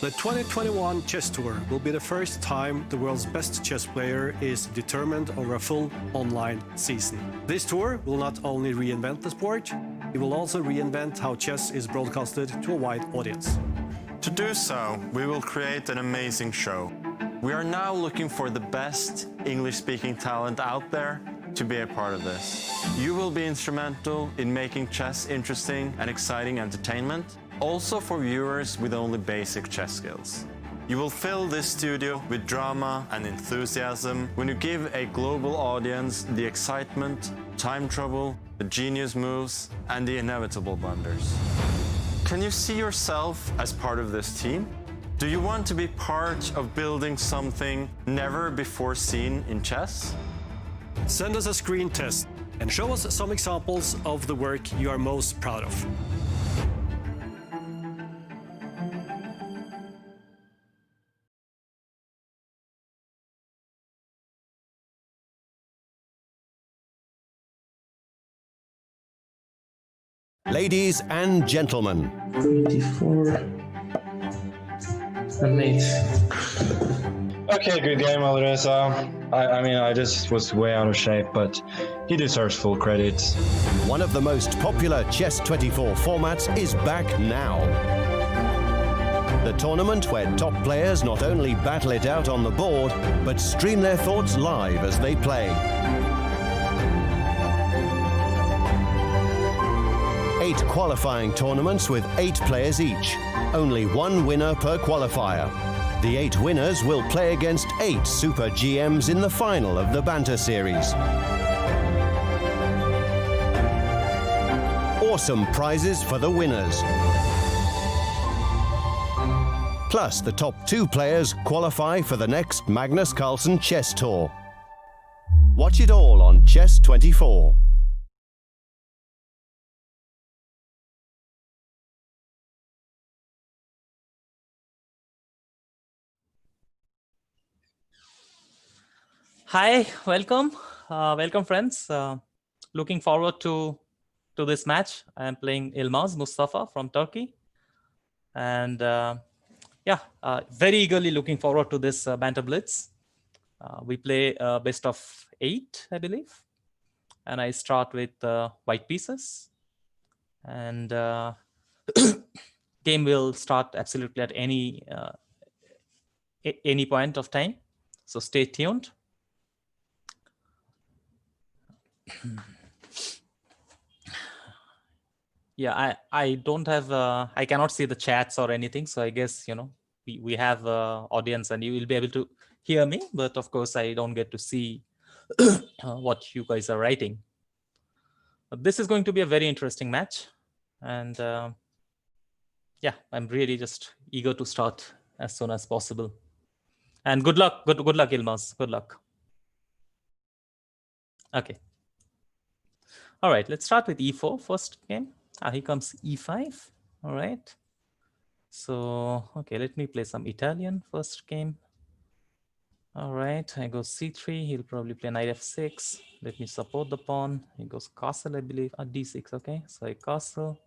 The 2021 Chess Tour will be the first time the world's best chess player is determined over a full online season. This tour will not only reinvent the sport, it will also reinvent how chess is broadcasted to a wide audience. To do so, we will create an amazing show. We are now looking for the best English-speaking talent out there to be a part of this. You will be instrumental in making chess interesting and exciting entertainment, also for viewers with only basic chess skills. You will fill this studio with drama and enthusiasm when you give a global audience the excitement, time trouble, the genius moves, and the inevitable blunders. Can you see yourself as part of this team? Do you want to be part of building something never before seen in chess? Send us a screen test and show us some examples of the work you are most proud of. Ladies and gentlemen. 24 and 8. Okay, good game, Alireza. I mean, I just was way out of shape, but he deserves full credit. One of the most popular Chess24 formats is back now. The tournament where top players not only battle it out on the board, but stream their thoughts live as they play. 8 qualifying tournaments with 8 players each. Only 1 winner per qualifier. The 8 winners will play against 8 Super GMs in the final of the Banter series. Awesome prizes for the winners. Plus, the top 2 players qualify for the next Magnus Carlsen Chess Tour. Watch it all on Chess24. Hi, welcome. Welcome, friends. Looking forward to this match. I am playing Yilmaz Mustafa from Turkey. And very eagerly looking forward to this Banter Blitz. We play best of 8, I believe. And I start with white pieces. And game will start absolutely at any point of time. So stay tuned. Yeah, I don't have, I cannot see the chats or anything. So I guess, you know, we have audience and you will be able to hear me. But of course, I don't get to see what you guys are writing. But this is going to be a very interesting match. And yeah, I'm really just eager to start as soon as possible. And good luck, good luck, Yilmaz. Good luck. Okay. All right, let's start with e4 first game. Here comes e5. All right. So, okay, let me play some Italian first game. All right, I go c3. He'll probably play knight f6. Let me support the pawn. He goes castle, I believe. d6, okay. So I castle.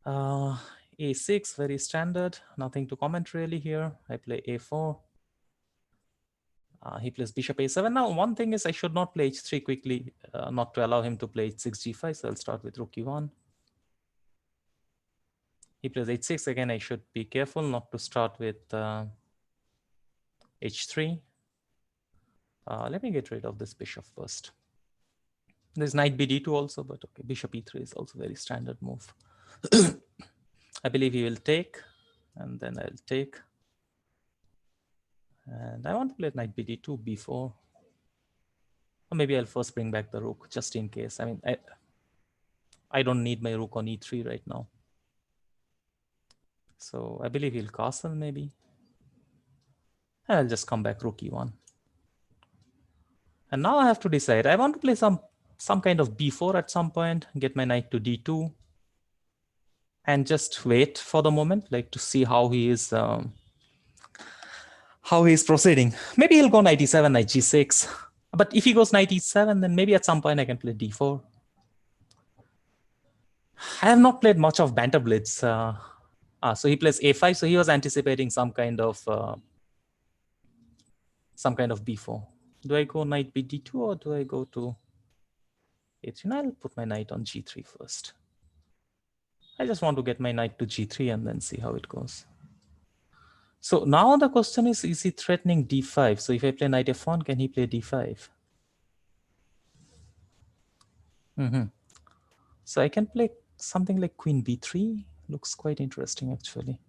a6, very standard. Nothing to comment really here. I play a4. He plays bishop a7. Now, one thing is I should not play h3 quickly, not to allow him to play h6, g5. So I'll start with rook e1. He plays h6. Again, I should be careful not to start with h3. Let me get rid of this bishop first. There's knight bd2 also, but okay, bishop e3 is also a very standard move. I believe he will take, and then I'll take. And I want to play knight bd2, b4. Or maybe I'll first bring back the rook, just in case. I mean, I don't need my rook on e3 right now. So I believe he'll castle, maybe. And I'll just come back rook e1. And now I have to decide. I want to play some kind of b4 at some point, get my knight to d2. And just wait for the moment, like to see how he is proceeding. Maybe he'll go knight e7, knight g6. But if he goes knight e7, then maybe at some point I can play d4. I have not played much of Banter Blitz. So he plays a5. So he was anticipating some kind of b4. Do I go knight bd2 or do I go to a3? No, I'll put my knight on g3 first. I just want to get my knight to g3 and then see how it goes. So now the question is he threatening d5? So if I play knight f1, can he play d5? So I can play something like queen b3. Looks quite interesting, actually.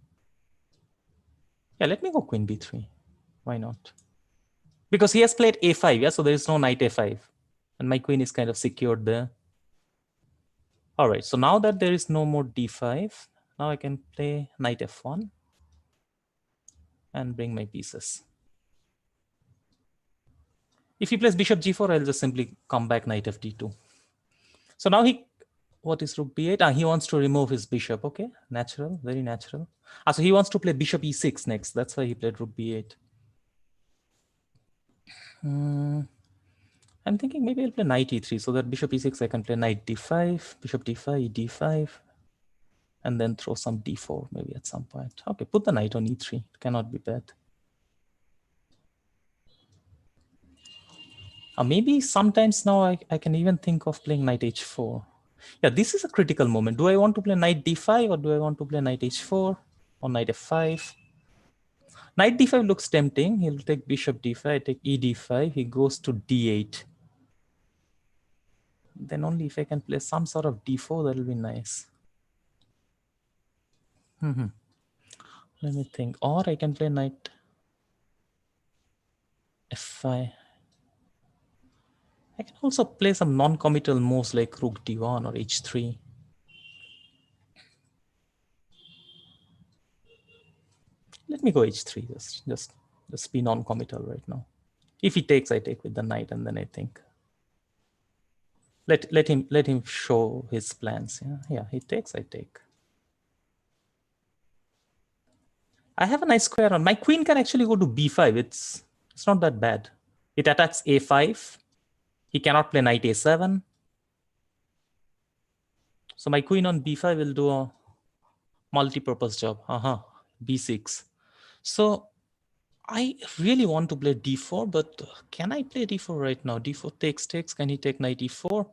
Yeah, let me go queen b3. Why not? Because he has played a5, yeah? So there is no knight a5. And my queen is kind of secured there. All right, so now that there is no more d5, now I can play knight f1 and bring my pieces. If he plays bishop g4, I'll just simply come back knight fd2. So now what is rook b8? He wants to remove his bishop. Okay, natural, very natural. So he wants to play bishop e6 next. That's why he played rook b8. I'm thinking maybe I'll play knight e3 so that bishop e6 I can play knight d5, bishop d5, d5, and then throw some d4 maybe at some point. Okay, put the knight on e3. It cannot be bad. Maybe sometimes now I can even think of playing knight h4. Yeah, this is a critical moment. Do I want to play knight d5 or do I want to play knight h4 or knight f5? Knight d5 looks tempting. He'll take bishop d5, I take e d5. He goes to d8. Then only if I can play some sort of d4, that will be nice. Let me think. Or I can play knight f5. I can also play some non-committal moves like rook d1 or h3. Let me go h3. Just be non-committal right now. If he takes, I take with the knight, and then I think. Let him show his plans. Yeah, he takes, I take. I have a nice square on. My queen can actually go to b5. It's not that bad. It attacks a5. He cannot play knight a7. So my queen on b5 will do a multi-purpose job. B6. So I really want to play d4, but can I play d4 right now? d4 takes. Can he take knight e4?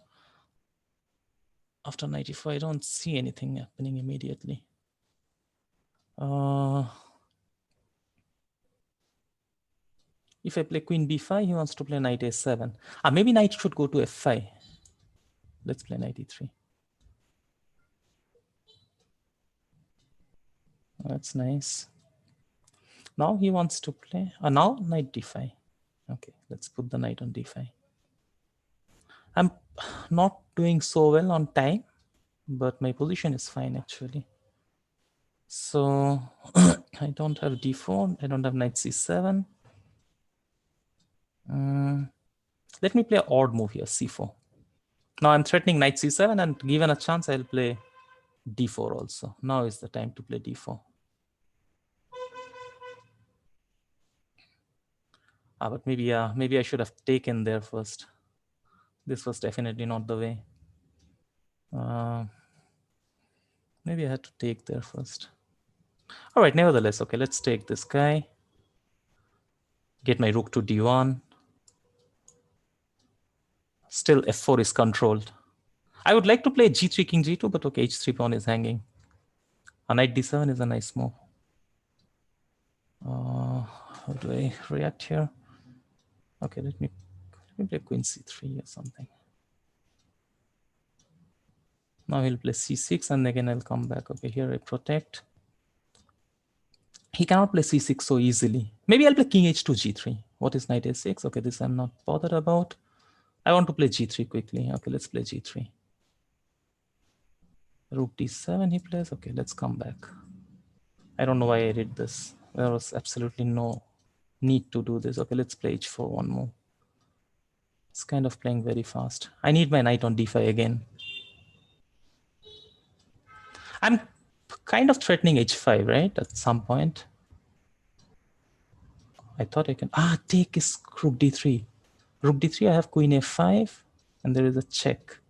After knight e4, I don't see anything happening immediately. If I play queen b5, he wants to play knight a7. Maybe knight should go to f5. Let's play knight e3. That's nice. Now he wants to play, now knight d5. Okay, let's put the knight on d5. I'm not doing so well on time, but my position is fine actually. So I don't have d4, I don't have knight c7. Let me play an odd move here, c4. Now I'm threatening knight c7, and given a chance, I'll play d4 also. Now is the time to play d4. But maybe I should have taken there first. This was definitely not the way. Maybe I had to take there first. All right, nevertheless, okay, let's take this guy. Get my rook to d1. Still f4 is controlled. I would like to play g3, king g2, but okay, h3 pawn is hanging. A knight d7 is a nice move. How do I react here? Okay, let me play queen c3 or something. Now he'll play c6, and again I'll come back. Okay, here I protect. He cannot play c6 so easily. Maybe I'll play king h2, g3. What is knight a6? Okay, this I'm not bothered about. I want to play g3 quickly. Okay, let's play g3. Rook d7 he plays. Okay, let's come back. I don't know why I did this. There was absolutely no need to do this. Okay, let's play h4 one more. It's kind of playing very fast. I need my knight on d5 again. I'm kind of threatening h5, right? At some point. I thought I can. Take is rook d3. Rook d3, I have queen f5, and there is a check.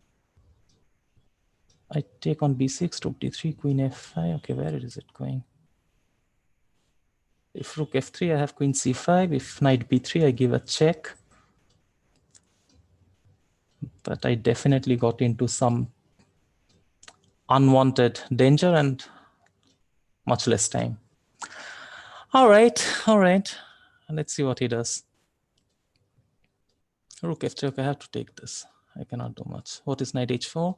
I take on b6, rook d3, queen f5. Okay, where is it going? If rook f3, I have queen c5. If knight b3, I give a check. But I definitely got into some unwanted danger and much less time. All right. Let's see what he does. Rook f3, okay, I have to take this. I cannot do much. What is knight h4?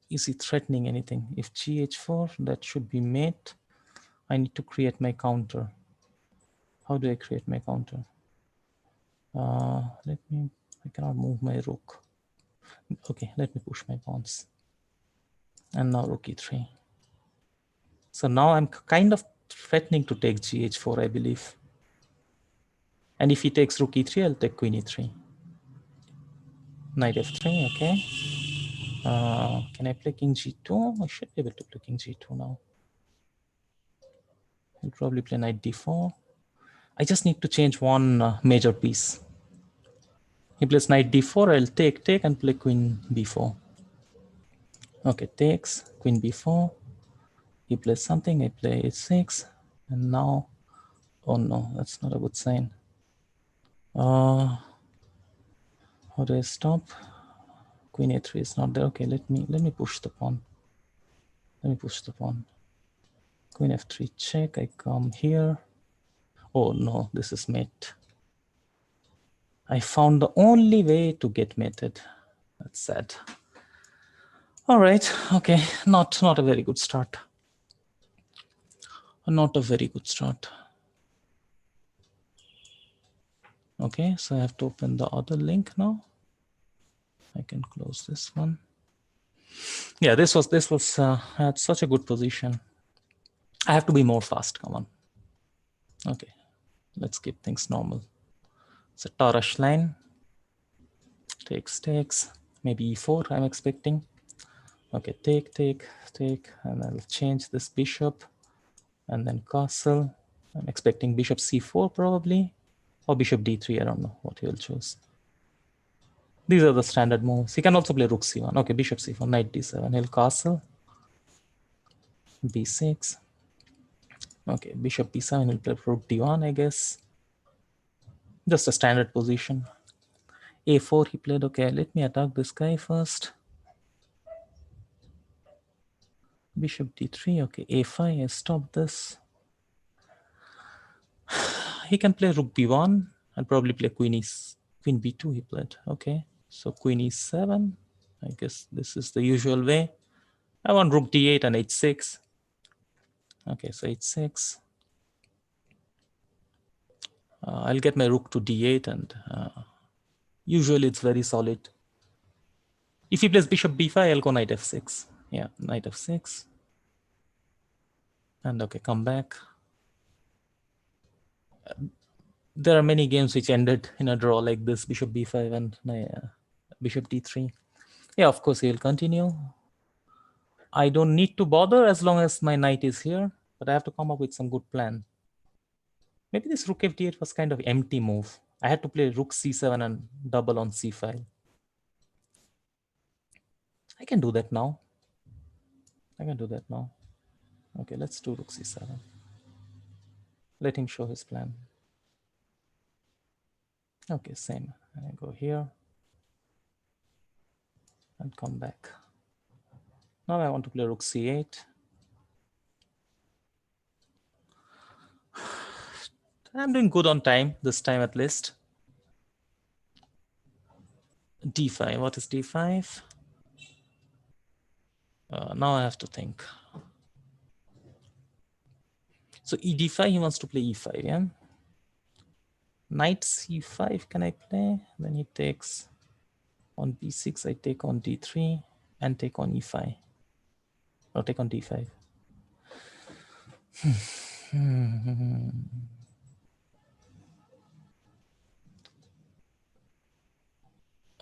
Is he threatening anything? If gh4, that should be mate. I need to create my counter. How do I create my counter? I cannot move my rook. Okay, let me push my pawns. And now rook e3. So now I'm kind of threatening to take gh4, I believe. And if he takes rook e3, I'll take queen e3. Knight f3, okay. Can I play king g2? I should be able to play king g2 now. I'll probably play knight d4. I just need to change one major piece. He plays knight d4, I'll take and play queen b4. Okay, takes, queen b4. He plays something, I play h6. And now, oh no, that's not a good sign. How do I stop? Queen a3 is not there. Okay, let me push the pawn. Let me push the pawn. Queen f3 check, I come here. Oh no, this is mate. I found the only way to get mated. That's sad. All right, okay, not a very good start. Not a very good start. Okay, so I have to open the other link now. I can close this one. Yeah, this was at such a good position. I have to be more fast, come on. Okay, let's keep things normal. It's a Taurash line. Takes, maybe e4 I'm expecting. Okay, take, and I'll change this bishop and then castle. I'm expecting bishop c4 probably, or bishop d3, I don't know what he will choose. These are the standard moves. He can also play rook c1. Okay, bishop c4, knight d7, he'll castle. b6. Okay, bishop b7, he'll play rook d1, I guess. Just a standard position. a4 he played. Okay, let me attack this guy first. Bishop d3, okay, a5, I stop this. He can play rook b1 and probably play queen b2 he played. Okay, so queen e7, I guess this is the usual way. I want rook d8 and h6. Okay, so h6. I'll get my rook to d8 and usually it's very solid. If he plays bishop b5, I'll go knight f6. Yeah, knight f6. And okay, come back. There are many games which ended in a draw like this, bishop b5 and bishop d3. Yeah, of course, he will continue. I don't need to bother as long as my knight is here, but I have to come up with some good plan. Maybe this rook f d8 was kind of empty move. I had to play rook c7 and double on c5. I can do that now. Okay, let's do rook c7. Let him show his plan. Okay, same. I go here and come back. Now I want to play rook c8. I'm doing good on time, this time at least. d5, what is d5? Now I have to think. So e5, he wants to play e5, yeah? Knight c5, can I play? Then he takes on b6, I take on d3 and take on e5. Or take on d5.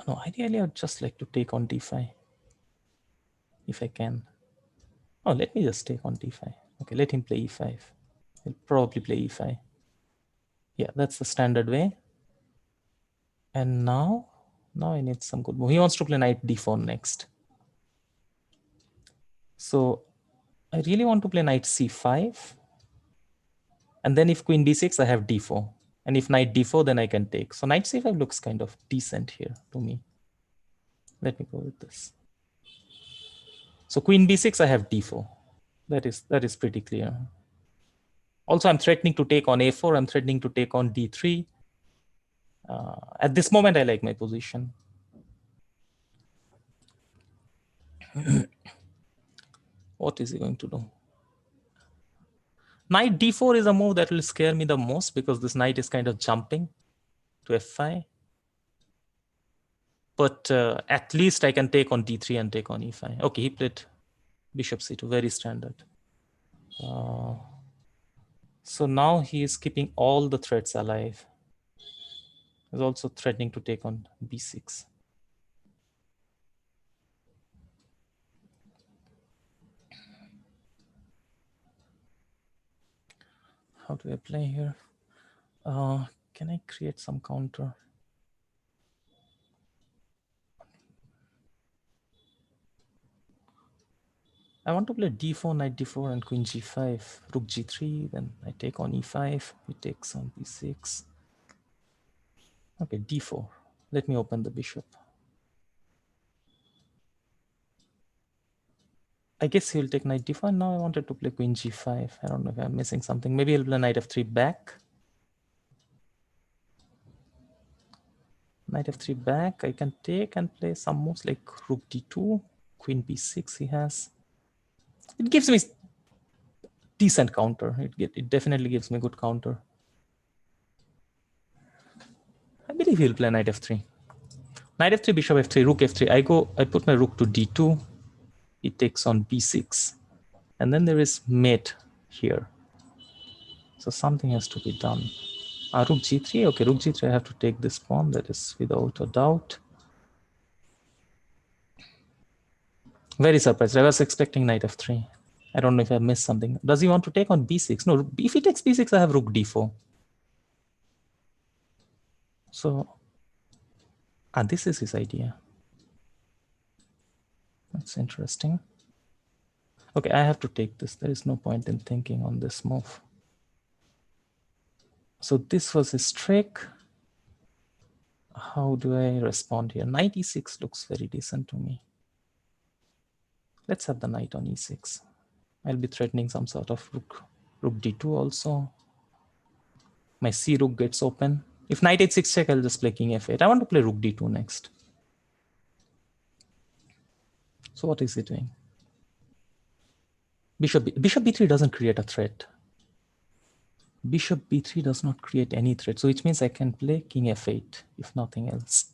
No, ideally I would just like to take on d5. If I can. Oh, let me just take on d5. Okay, let him play e5. He'll probably play e5. Yeah, that's the standard way. And now I need some good move. He wants to play knight d4 next. So I really want to play knight c5. And then if queen b6, I have d4. And if knight d4, then I can take. So knight c5 looks kind of decent here to me. Let me go with this. So queen b6, I have d4. That is pretty clear. Also, I'm threatening to take on a4. I'm threatening to take on d3. At this moment, I like my position. What is he going to do? Knight d4 is a move that will scare me the most because this knight is kind of jumping to f5. But at least I can take on d3 and take on e5. Okay, he played bishop c2, very standard. So now he is keeping all the threats alive. He's also threatening to take on b6. How do I play here? Can I create some counter? I want to play d4, knight d4, and queen g5, rook g3. Then I take on e5. He takes on b6. Okay, d4. Let me open the bishop. I guess he'll take knight d4. Now I wanted to play queen g5. I don't know if I'm missing something. Maybe he'll play knight f3 back. Knight f3 back. I can take and play some moves like rook d2, queen b6 he has. It gives me decent counter. It definitely gives me good counter. I believe he'll play knight f3. Knight f3, bishop f3, rook f3. I put my rook to d2. He takes on b6. And then there is mate here. So something has to be done. Rook g3. Okay, rook g3. I have to take this pawn. That is without a doubt. Very surprised. I was expecting knight f3. I don't know if I missed something. Does he want to take on b6? No, if he takes b6, I have rook d4. So, this is his idea. That's interesting. Okay, I have to take this. There is no point in thinking on this move. So this was his trick. How do I respond here? Knight e6 looks very decent to me. Let's have the knight on e6. I'll be threatening some sort of rook d2 also. My c rook gets open. If knight h6 check, I'll just play king f8. I want to play rook d2 next. So what is he doing? Bishop b3 doesn't create a threat. Bishop b3 does not create any threat. So which means I can play king f8, if nothing else.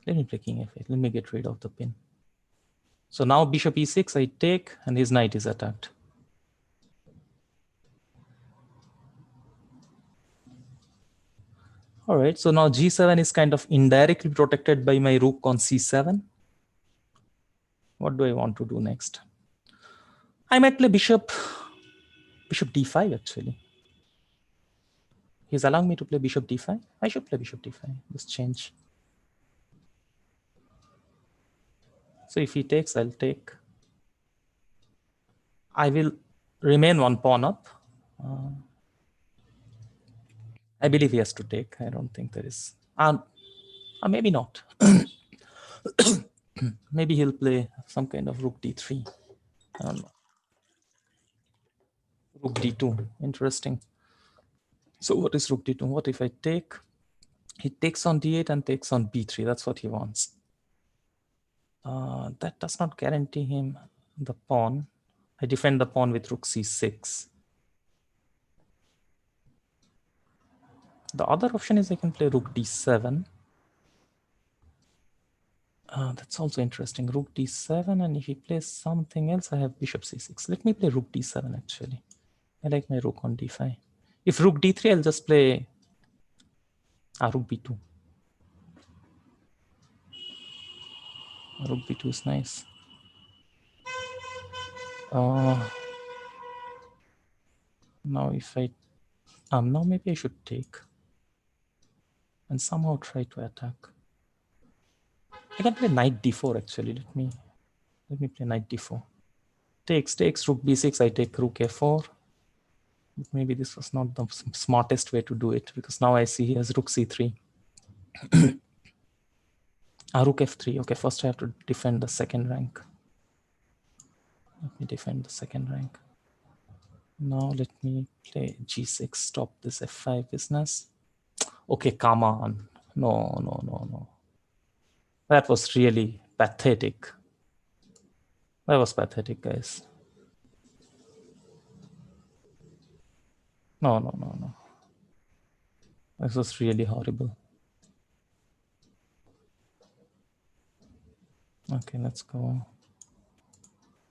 Let me play king f8. Let me get rid of the pin. So now bishop e6, I take, and his knight is attacked. All right, so now g7 is kind of indirectly protected by my rook on c7. What do I want to do next? I might play bishop d5 actually. He's allowing me to play bishop d5. I should play bishop d5. Just change. So if he takes, I'll take. I will remain one pawn up. I believe he has to take. I don't think there is. Maybe not. Maybe he'll play some kind of rook d3. I don't know. Rook d2. Interesting. So what is rook d2? What if I take? He takes on d8 and takes on b3. That's what he wants. That does not guarantee him the pawn. I defend the pawn with rook c6. The other option is I can play rook d7. That's also interesting. Rook d7, and if he plays something else, I have bishop c6. Let me play rook d7 actually. I like my rook on d5. If rook d3, I'll just play rook b2. Rook b2 is nice. Now if I now maybe I should take and somehow try to attack. I can play knight d4 actually. Let me play knight d4. Takes rook b6. I take rook a4. Maybe this was not the smartest way to do it, because now I see he has rook c3. Rook f3. Okay, first I have to defend the second rank. Let me defend the second rank. Now let me play g6, stop this f5 business. Okay, come on. No. That was really pathetic. That was pathetic, guys. No. This was really horrible. Okay, let's go.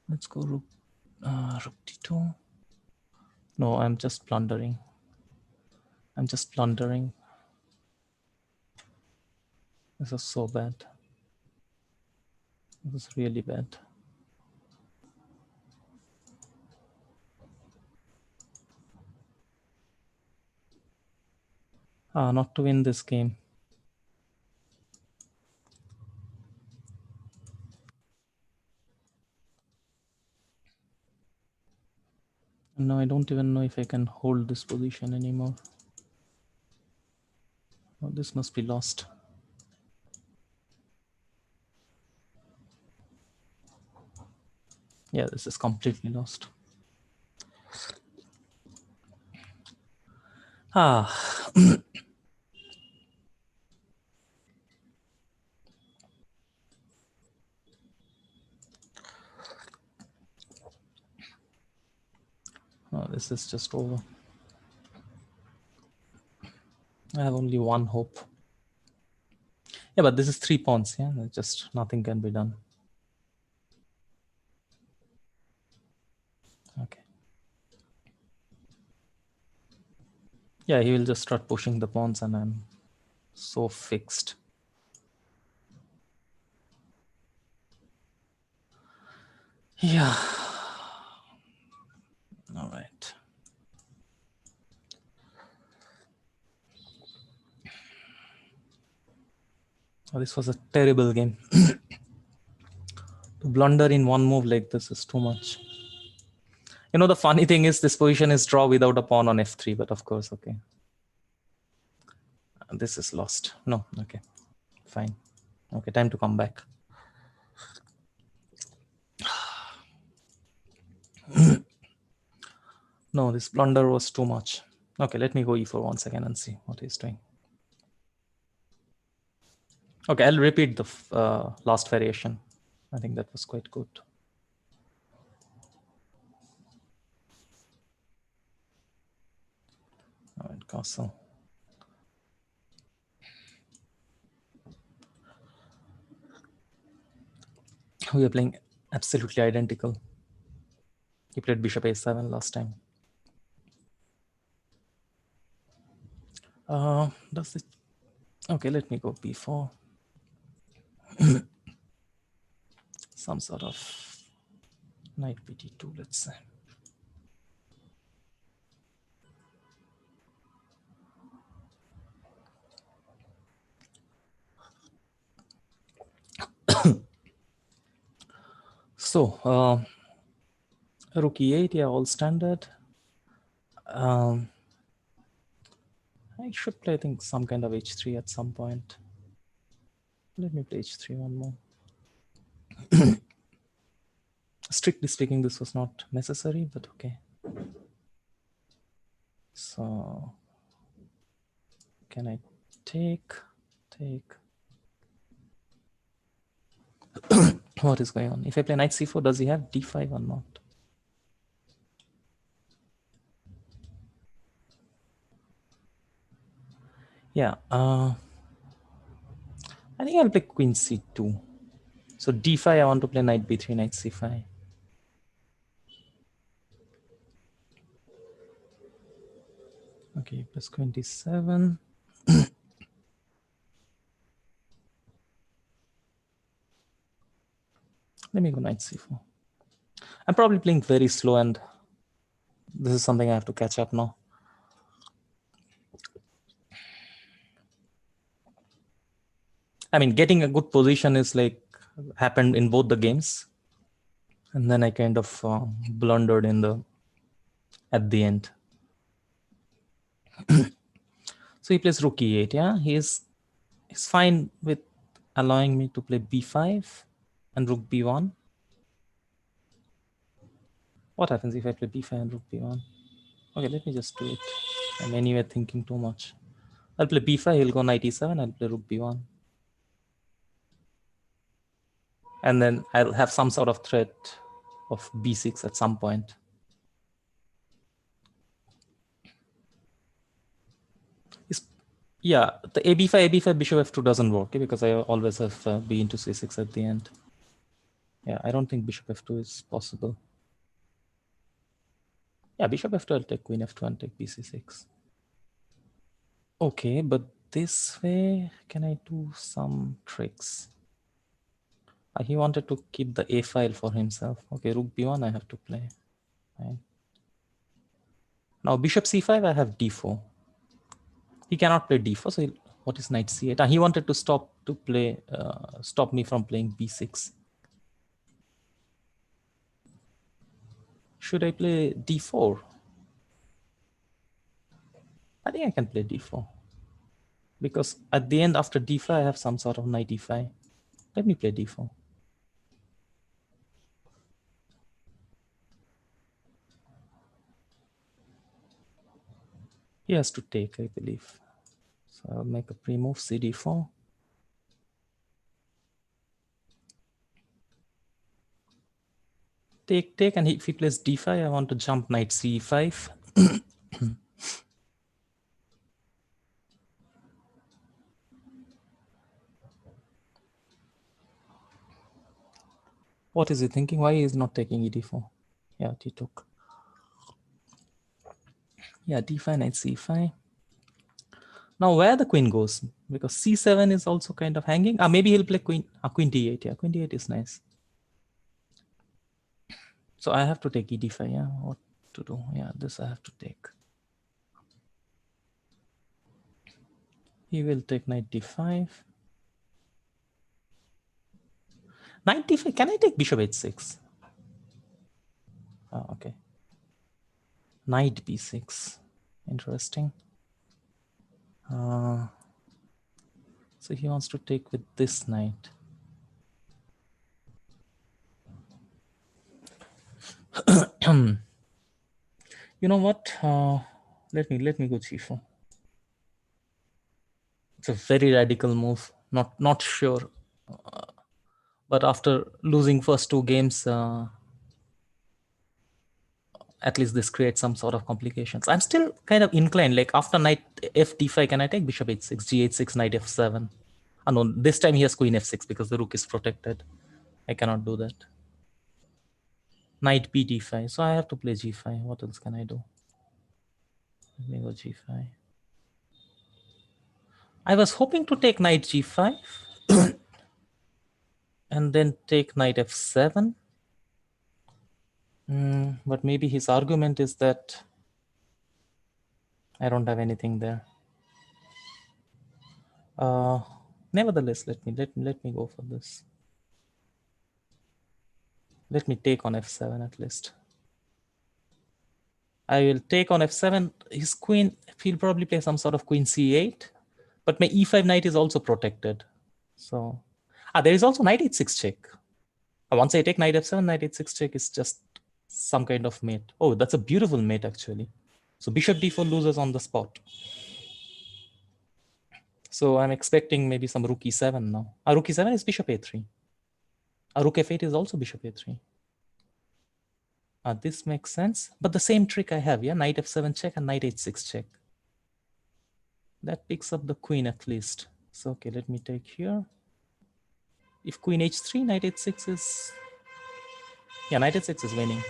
Let's go rook d2. No, I'm just plundering. This is so bad. This is really bad. Not to win this game. No, I don't even know if I can hold this position anymore. Oh, this must be lost. Yeah, this is completely lost. Oh, this is just over. I have only one hope. Yeah, but this is 3 pawns. Yeah, just nothing can be done. Okay. Yeah, he will just start pushing the pawns, and I'm so fixed. Yeah. All right. Oh, this was a terrible game. To blunder in one move like this is too much. You know, the funny thing is this position is draw without a pawn on f3, but of course, okay. This is lost. No, okay, fine. Okay, time to come back. No, this blunder was too much. Okay, let me go e4 once again and see what he's doing. Okay, I'll repeat the last variation. I think that was quite good. All right, castle. We are playing absolutely identical. He played bishop a7 last time. Does it? Okay, let me go b4. Some sort of knight bd2, let's say. So, rook e8, yeah, all standard. I should play, I think, some kind of h3 at some point. Let me play h3 one more. Strictly speaking, this was not necessary, but okay. So, can I take? What is going on? If I play knight c4, does he have d5 or not? Yeah, I think I'll play queen c2. So d5, I want to play knight b3, knight c5. Okay, plus queen d7. Let me go knight c4. I'm probably playing very slow, and this is something I have to catch up now. I mean, getting a good position is like happened in both the games. And then I kind of blundered at the end. So he plays rook e8, yeah? He's fine with allowing me to play b5 and rook b1. What happens if I play b5 and rook b1? Okay, let me just do it. I'm anyway thinking too much. I'll play b5, he'll go knight e7, I'll play rook b1. And then I'll have some sort of threat of b6 at some point. Yeah, the ab5 bishop f2 doesn't work, okay, because I always have b into c6 at the end. Yeah, I don't think bishop f2 is possible. Yeah, bishop f2, I'll take queen f2 and take bc6. Okay, but this way, can I do some tricks? He wanted to keep the a file for himself. Okay, rook b1 I have to play. Fine. Now bishop c5, I have d4. He cannot play d4, so what is knight c8? He wanted to stop me from playing b6. Should I play d4? I think I can play d4. Because at the end, after d5, I have some sort of knight e5. Let me play d4. He has to take, I believe. So I'll make a pre-move, cd4. Take, and if he plays d5, I want to jump knight c5. What is he thinking? Why is he not taking ed4? Yeah, he took. Yeah, d5, knight c5. Now where the queen goes, because c7 is also kind of hanging. Maybe he'll play queen d8. Yeah, queen d8 is nice. So I have to take ed5. Yeah, what to do? Yeah, this I have to take. He will take knight d5. Knight d5. Can I take bishop h6? Oh, okay. Knight b6. Interesting. So he wants to take with this knight. You know what? Let me go g4. It's a very radical move. Not sure, but after losing first two games, at least this creates some sort of complications. I'm still kind of inclined. Like after knight f d5, can I take bishop h6, g8, knight f7? No, this time he has queen f6 because the rook is protected. I cannot do that. Knight b d5. So I have to play g5. What else can I do? Let me go g5. I was hoping to take knight g5 and then take knight f7. But maybe his argument is that I don't have anything there. Nevertheless, let me go for this. Let me take on f7 at least. I will take on f7. His queen, he'll probably play some sort of queen c8, but my e5 knight is also protected. So there is also knight h6 check. Once I take knight f7, knight h6 check is just some kind of mate. Oh, that's a beautiful mate actually. So bishop d4 loses on the spot. So I'm expecting maybe some rook e7 now. Rook e7 is bishop a3. Rook f8 is also bishop a3. This makes sense. But the same trick I have, yeah? Knight f7 check and knight h6 check. That picks up the queen at least. So, okay, let me take here. If queen h3, knight h6 is... Yeah, knight h6 is winning.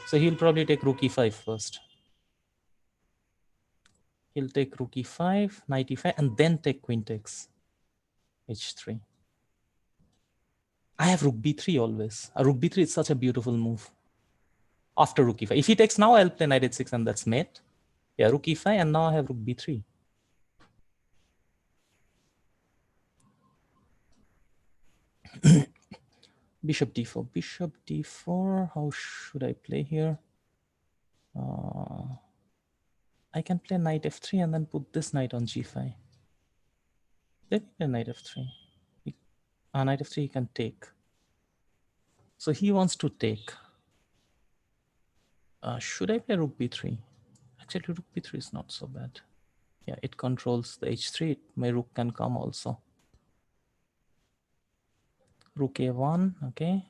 So he'll probably take rook e5 first. He'll take rook e5, knight e5, and then take queen takes h3. I have rook b3 always. Rook b3 is such a beautiful move. After rook e5. If he takes now, I'll play knight h6 and that's mate. Yeah, rook e5, and now I have rook b3. Bishop d4. Bishop d4. How should I play here? I can play knight f3 and then put this knight on g5. Let me play knight f3. Knight f3 he can take. So he wants to take. Should I play rook b3? Actually, rook b3 is not so bad. Yeah, it controls the h3. My rook can come also. Rook a1, okay.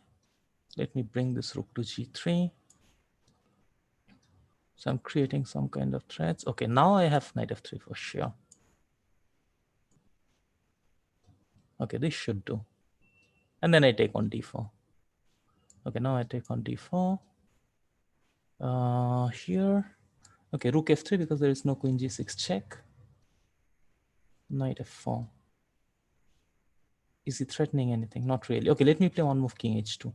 Let me bring this rook to g3. So I'm creating some kind of threats. Okay, now I have knight f3 for sure. Okay, this should do. And then I take on d4. Okay, now I take on d4. Here. Okay, rook f3 because there is no queen g6 check. Knight f4. Is he threatening anything? Not really. Okay, let me play one move king h2.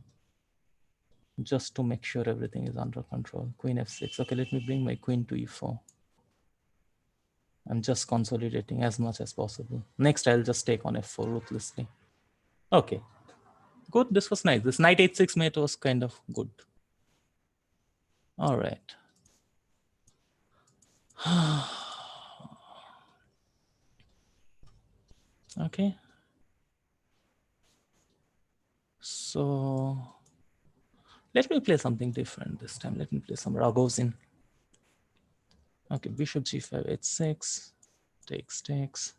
Just to make sure everything is under control. Queen f6. Okay, let me bring my queen to e4. I'm just consolidating as much as possible. Next, I'll just take on f4 ruthlessly. Okay, good. This was nice. This knight h6 mate was kind of good. All right. Okay. So let me play something different this time. Let me play some Ragozin. Okay, bishop g5, h6, takes.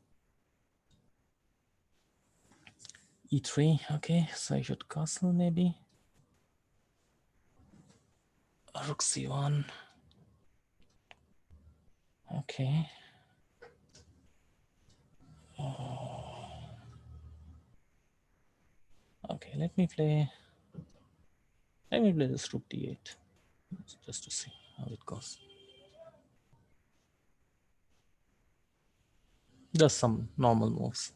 e3, okay, so I should castle maybe. Rook c1. Okay. Okay, let me play this rook d8 just to see how it goes. Just some normal moves.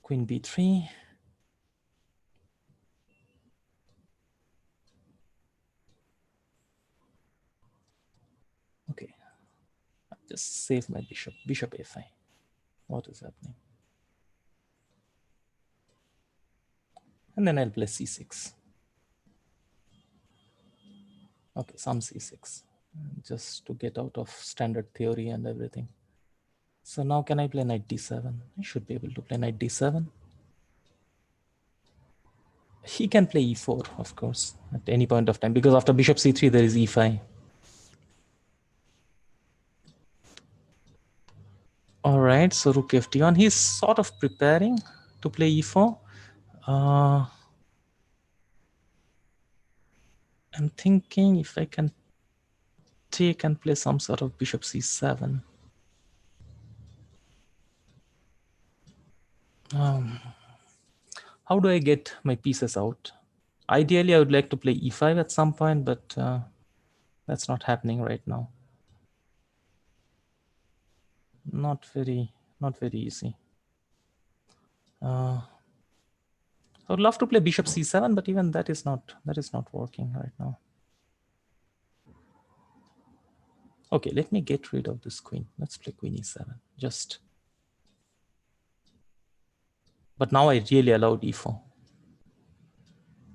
Queen b3. Okay, just save my bishop. Bishop a5. What is happening? And then I'll play c6. Okay, some c6. Just to get out of standard theory and everything. So now can I play knight d7? I should be able to play knight d7. He can play e4, of course, at any point of time, because after bishop c3, there is e5. All right, so rook f1. He's sort of preparing to play e4. I'm thinking if I can take and play some sort of bishop c7. How do I get my pieces out? Ideally, I would like to play e5 at some point, but that's not happening right now. Not very easy. I would love to play bishop c7, but even that is not working right now. Okay, let me get rid of this queen. Let's play queen e7. Just. But now I really allowed e4.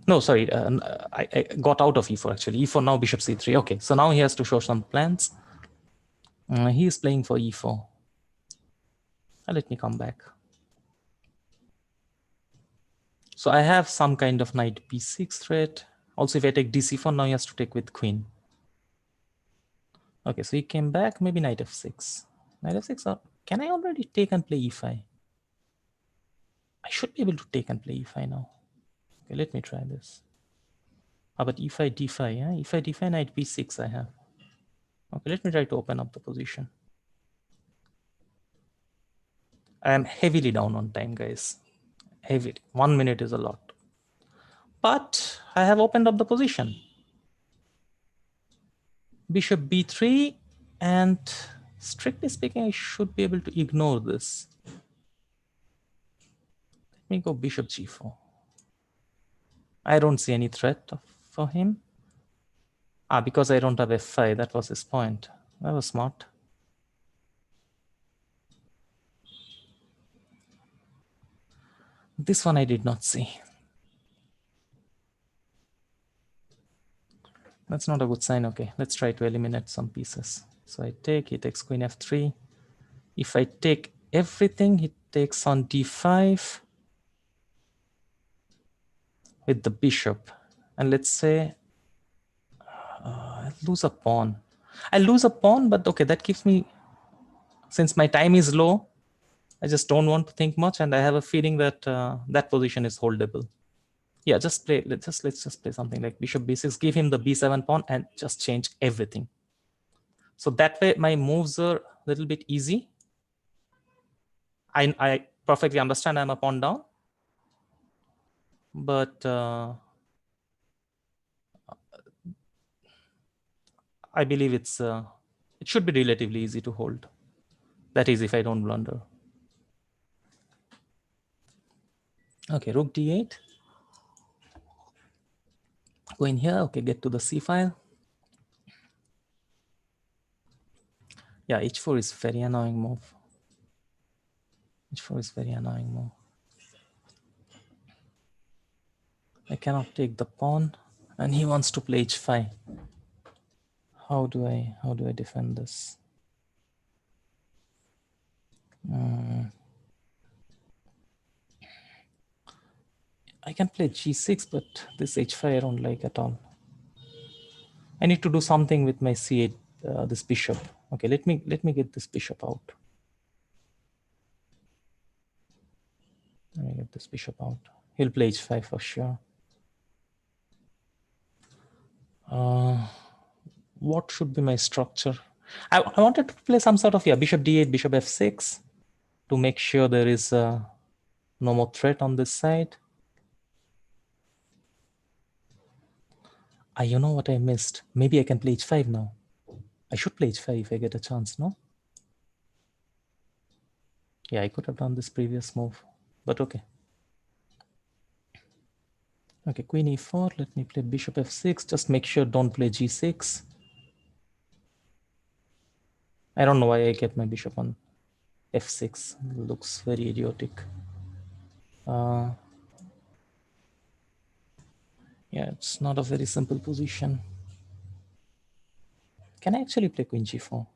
No, sorry, I got out of e4 actually. e4 now bishop c3. Okay, so now he has to show some plans. He is playing for e4. Let me come back. So I have some kind of knight b6 threat. Also, if I take dc4, now he has to take with queen. Okay, so he came back, maybe knight f6. Knight f6, or can I already take and play e5? I should be able to take and play e5 now. Okay, let me try this. How about e5, d5? Yeah? e5, d5, knight b6 I have. Okay, let me try to open up the position. I am heavily down on time, guys. Heavily. 1 minute is a lot. But I have opened up the position. Bishop b3, and strictly speaking, I should be able to ignore this. Let me go bishop g4. I don't see any threat for him. Because I don't have f5, that was his point. That was smart. This one I did not see. That's not a good sign. Okay, let's try to eliminate some pieces. So I take, he takes queen f3. If I take everything, he takes on d5 with the bishop. And let's say I'll lose a pawn. I'll lose a pawn, but okay, that gives me, since my time is low, I just don't want to think much, and I have a feeling that that position is holdable. Yeah, just play. Let's just play something like bishop b6. Give him the b7 pawn and just change everything. So that way, my moves are a little bit easy. I perfectly understand I'm a pawn down, but I believe it should be relatively easy to hold. That is, if I don't blunder. Okay, rook d8. Go in here. Okay, get to the c file. Yeah, h4 is very annoying move. h4 is very annoying move. I cannot take the pawn, and he wants to play h5. How do I defend this? I can play g6, but this h5 I don't like at all. I need to do something with my c8, this bishop. Okay, let me get this bishop out. Let me get this bishop out. He'll play h5 for sure. What should be my structure? I wanted to play some sort of, yeah, bishop d8, bishop f6 to make sure there is no more threat on this side. You know what I missed? Maybe I can play h5 now. I should play h5 if I get a chance, no? Yeah, I could have done this previous move, but okay. Okay, queen e4. Let me play bishop f6. Just make sure don't play g6. I don't know why I get my bishop on f6. It looks very idiotic. Yeah, it's not a very simple position. Can I actually play queen g4?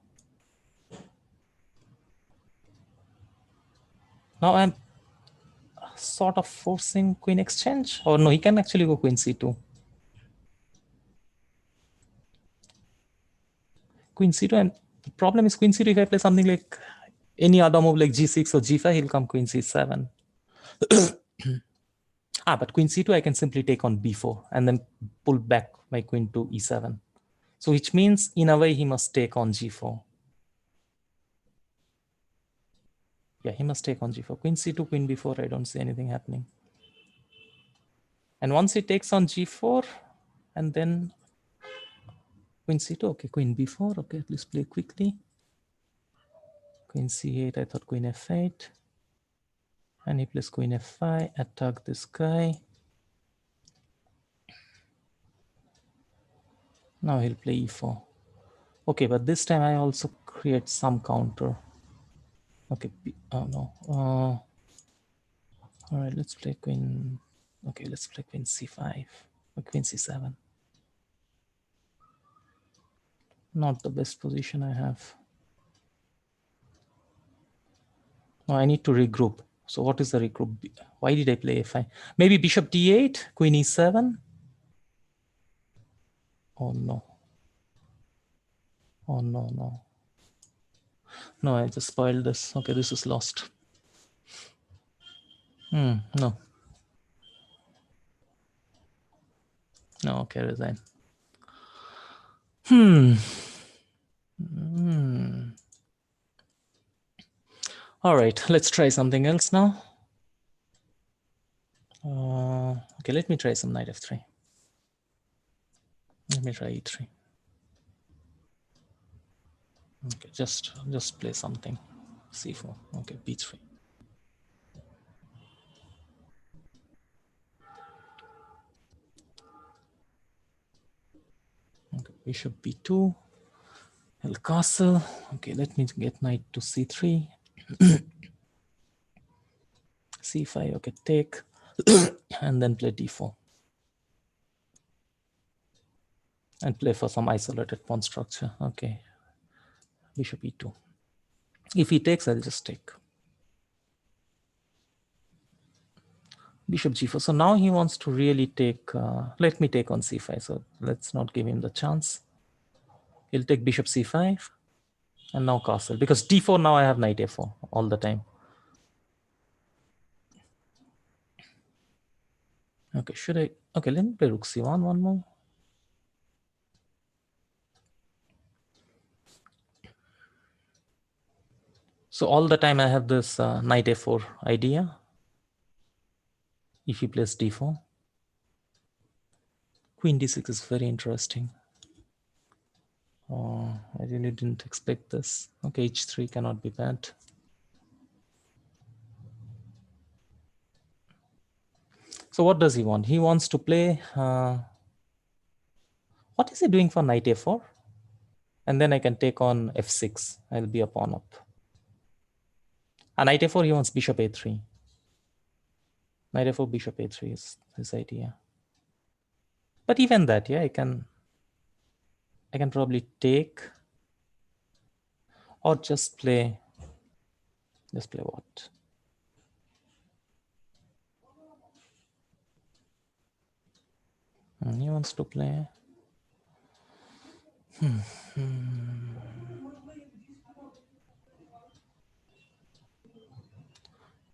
Now I'm sort of forcing queen exchange. Or no, he can actually go queen c2. Queen c2, and the problem is queen c2, if I play something like any other move like g6 or g5, he'll come queen c7. But queen c2, I can simply take on b4 and then pull back my queen to e7. So which means, in a way, he must take on g4. Yeah, he must take on g4. Queen c2, queen b4, I don't see anything happening. And once he takes on g4, and then queen c2, okay, queen b4, okay, let's play quickly. Queen c8, I thought queen f8. And he plays queen f5, attack this guy. Now he'll play e4. Okay, but this time I also create some counter. Okay, oh no. All right, let's play queen. Okay, let's play queen c5 or queen c7. Not the best position I have. No, I need to regroup. So what is the regroup? Why did I play f5? Maybe bishop d8, queen e7. Oh no. Oh no, no. No, I just spoiled this. Okay, this is lost. No. No, okay, resign. All right, let's try something else now. Okay, let me try some knight f3. Let me try e3. Okay, just play something. c4. Okay, b3. Okay, bishop b2. El castle. Okay, let me get knight to c3. c5. Okay, take, and then play d4. and play for some isolated pawn structure. Okay, bishop e2. If he takes, I'll just take. Bishop g4. So now he wants to really take, let me take on c5. So let's not give him the chance. He'll take bishop c5 and now castle, because d4 now I have knight a4 all the time. Okay, should I? Okay, let me play rook c1 one more. So all the time I have this knight a4 idea. If he plays d4. Queen d6 is very interesting. Oh, I really didn't expect this. Okay, h3 cannot be bad. So what does he want? He wants to play... what is he doing for knight a4? And then I can take on f6. I'll be a pawn up. And knight a4, he wants bishop a3. Knight a4, bishop a3 is his idea. But even that, yeah, I can probably take, or just play what? He wants to play.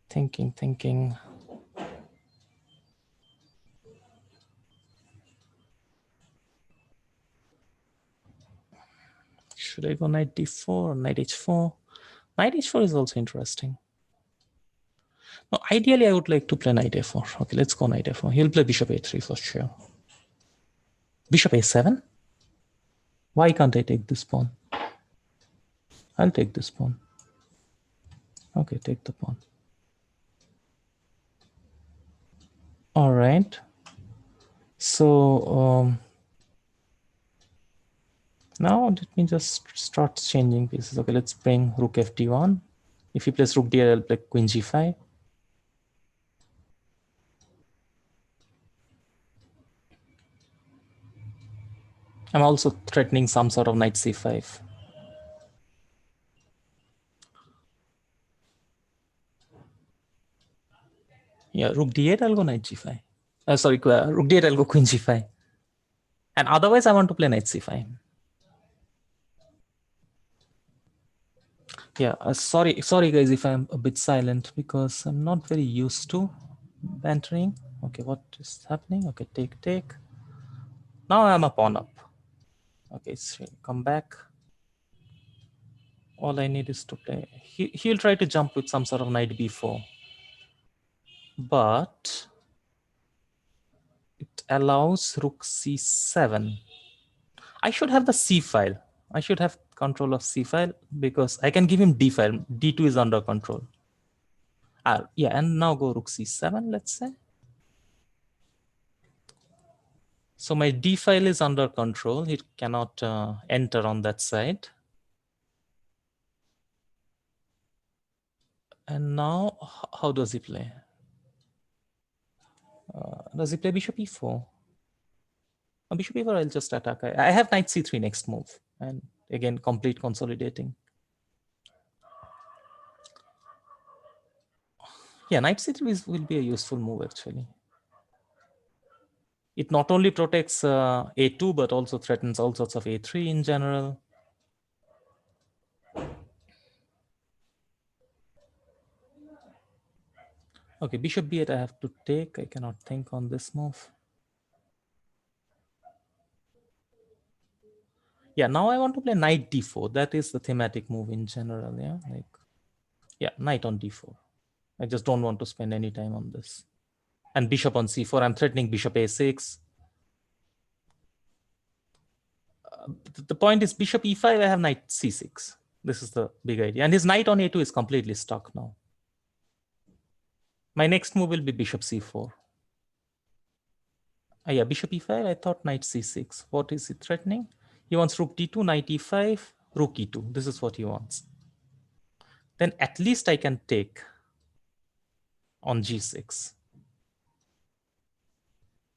Thinking. Should I go knight d4 or knight h4? Knight h4 is also interesting. No, ideally, I would like to play knight a4. Okay, let's go knight a4. He'll play bishop a3 for sure. Bishop a7? Why can't I take this pawn? I'll take this pawn. Okay, take the pawn. All right. So now let me just start changing pieces. Okay, let's bring rook fd1. If he plays rook d8, I'll play queen g5. I'm also threatening some sort of knight c5. Yeah, rook d8, I'll go knight g5. Sorry, rook d8, I'll go queen g5. And otherwise, I want to play knight c5. Yeah, sorry guys if I'm a bit silent, because I'm not very used to bantering. Okay, what is happening? Okay, take. Now I'm a pawn up. Okay, so come back. All I need is to play. He'll try to jump with some sort of knight b4. But it allows rook c7. I should have the c file. I should have control of c file, because I can give him d file. d2 is under control. Yeah, and now go rook c7, let's say. So my d file is under control. It cannot enter on that side. And now, how does he play? Does he play bishop e4? On bishop e4, I'll just attack. I have knight c3 next move. And again, complete consolidating. Yeah, knight c3 will be a useful move, actually. It not only protects a2, but also threatens all sorts of a3 in general. Okay, bishop b8 I have to take. I cannot think on this move. Yeah, now I want to play knight d4. That is the thematic move in general. Yeah, knight on d4. I just don't want to spend any time on this. And bishop on c4. I'm threatening bishop a6. The point is bishop e5. I have knight c6. This is the big idea. And his knight on a2 is completely stuck now. My next move will be bishop c4. Yeah, bishop e5. I thought knight c6. What is he threatening? He wants rook d2, knight e5, rook e2. This is what he wants. Then at least I can take on g6.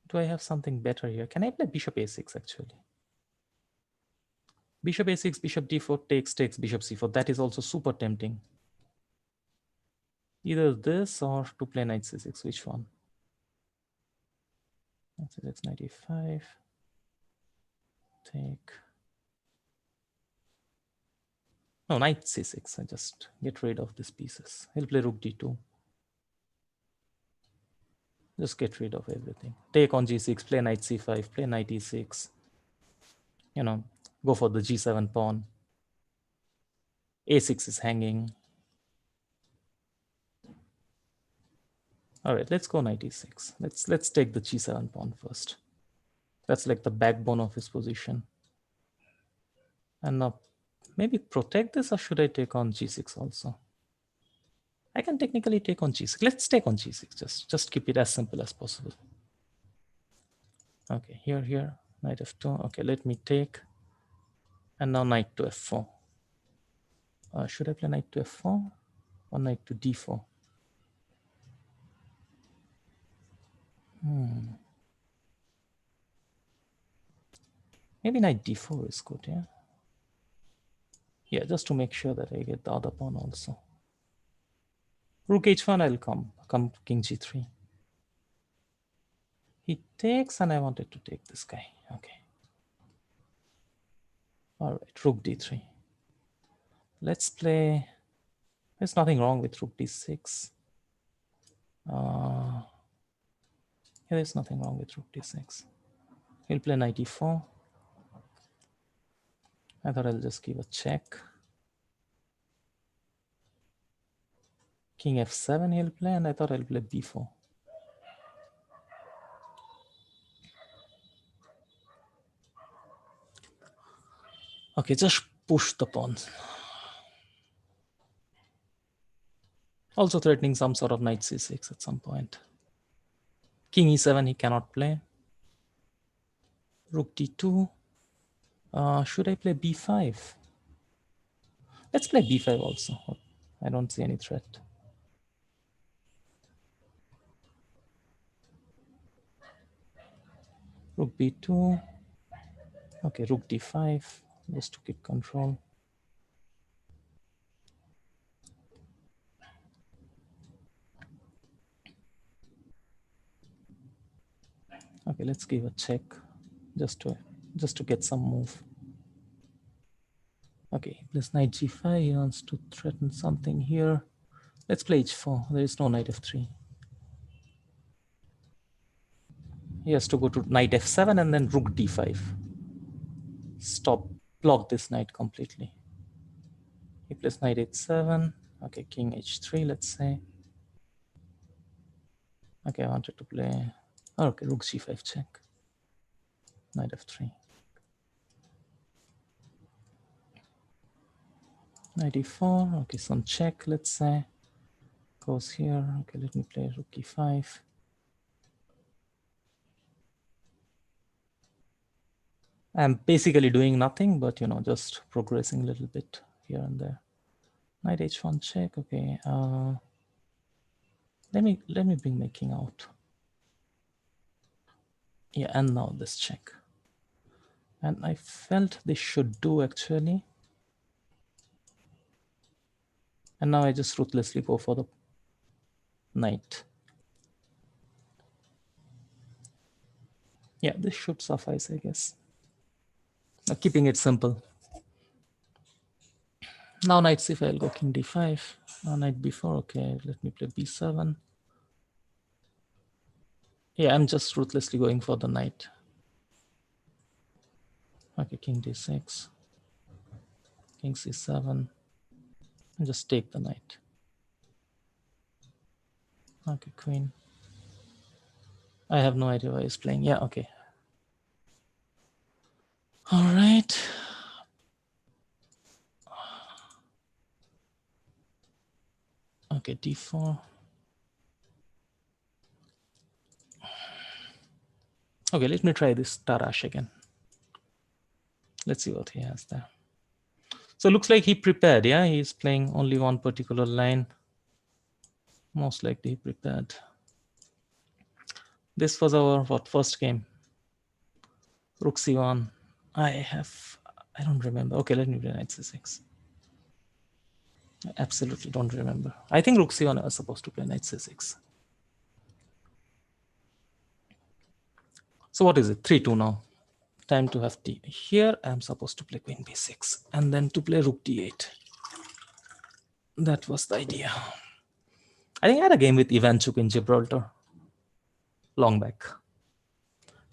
Do I have something better here? Can I play bishop a6 actually? Bishop a6, bishop d4, takes, bishop c4. That is also super tempting. Either this or to play knight c6. Which one? That's knight e5. Take. No, knight c6. I just get rid of these pieces. He'll play rook d2. Just get rid of everything. Take on g6, play knight c5, play knight e6. You know, go for the g7 pawn. a6 is hanging. All right, let's go knight e6. Let's take the g7 pawn first. That's like the backbone of his position. And now maybe protect this, or should I take on g6 also? I can technically take on g6. Let's take on g6. Just keep it as simple as possible. Okay, here, knight f2. Okay, let me take. And now knight to f4. Should I play knight to f4 or knight to d4? Maybe knight d4 is good, yeah? Yeah, just to make sure that I get the other pawn also. Rook h1, I'll come king g3. He takes, and I wanted to take this guy. Okay. All right, rook d3. Let's play. There's nothing wrong with rook d6. Yeah, there's nothing wrong with rook d6. He'll play knight e4. I thought I'll just give a check. King f7 he'll play, and I thought I'll play b4. Okay, just push the pawns. Also threatening some sort of knight c6 at some point. King e7 he cannot play. Rook d2. Should I play b5? Let's play b5 also. I don't see any threat. Rook b2. Okay, rook d5, just to get control. Okay, let's give a check just to get some move. Okay, this knight g5, he wants to threaten something here. Let's play h4. There is no knight f3. He has to go to knight f7 and then rook d5. Block this knight completely. He plays knight h7. Okay, king h3, let's say. Okay, I wanted to play. Oh, okay, rook g5 check. Knight f3. Knight e4. Okay, some check, let's say. Goes here. Okay, let me play rook e5. I'm basically doing nothing, but just progressing a little bit here and there. Knight h1 check. Okay. Let me bring my king out. Yeah, and now this check. And I felt this should do actually. And now I just ruthlessly go for the knight. Yeah, this should suffice, I guess. Now, keeping it simple. Now knight c5, I'll go king d5. Now knight b4, okay, let me play b7. Yeah, I'm just ruthlessly going for the knight. Okay, king d6. King c7. And just take the knight. Okay, queen. I have no idea why he's playing. Yeah, okay. All right. Okay, d4. Okay, let me try this Tarash again. Let's see what he has there. So it looks like he prepared, yeah? He's playing only one particular line. Most likely he prepared. This was our first game. Rook c1. I have I don't remember. Okay, let me play knight c6. I absolutely don't remember. I think rook c1 I was supposed to play knight c6. So what is it? 3-2 now. Time to have t. Here I'm supposed to play queen b6 and then to play rook d8. That was the idea. I think I had a game with Ivanchuk in Gibraltar. Long back.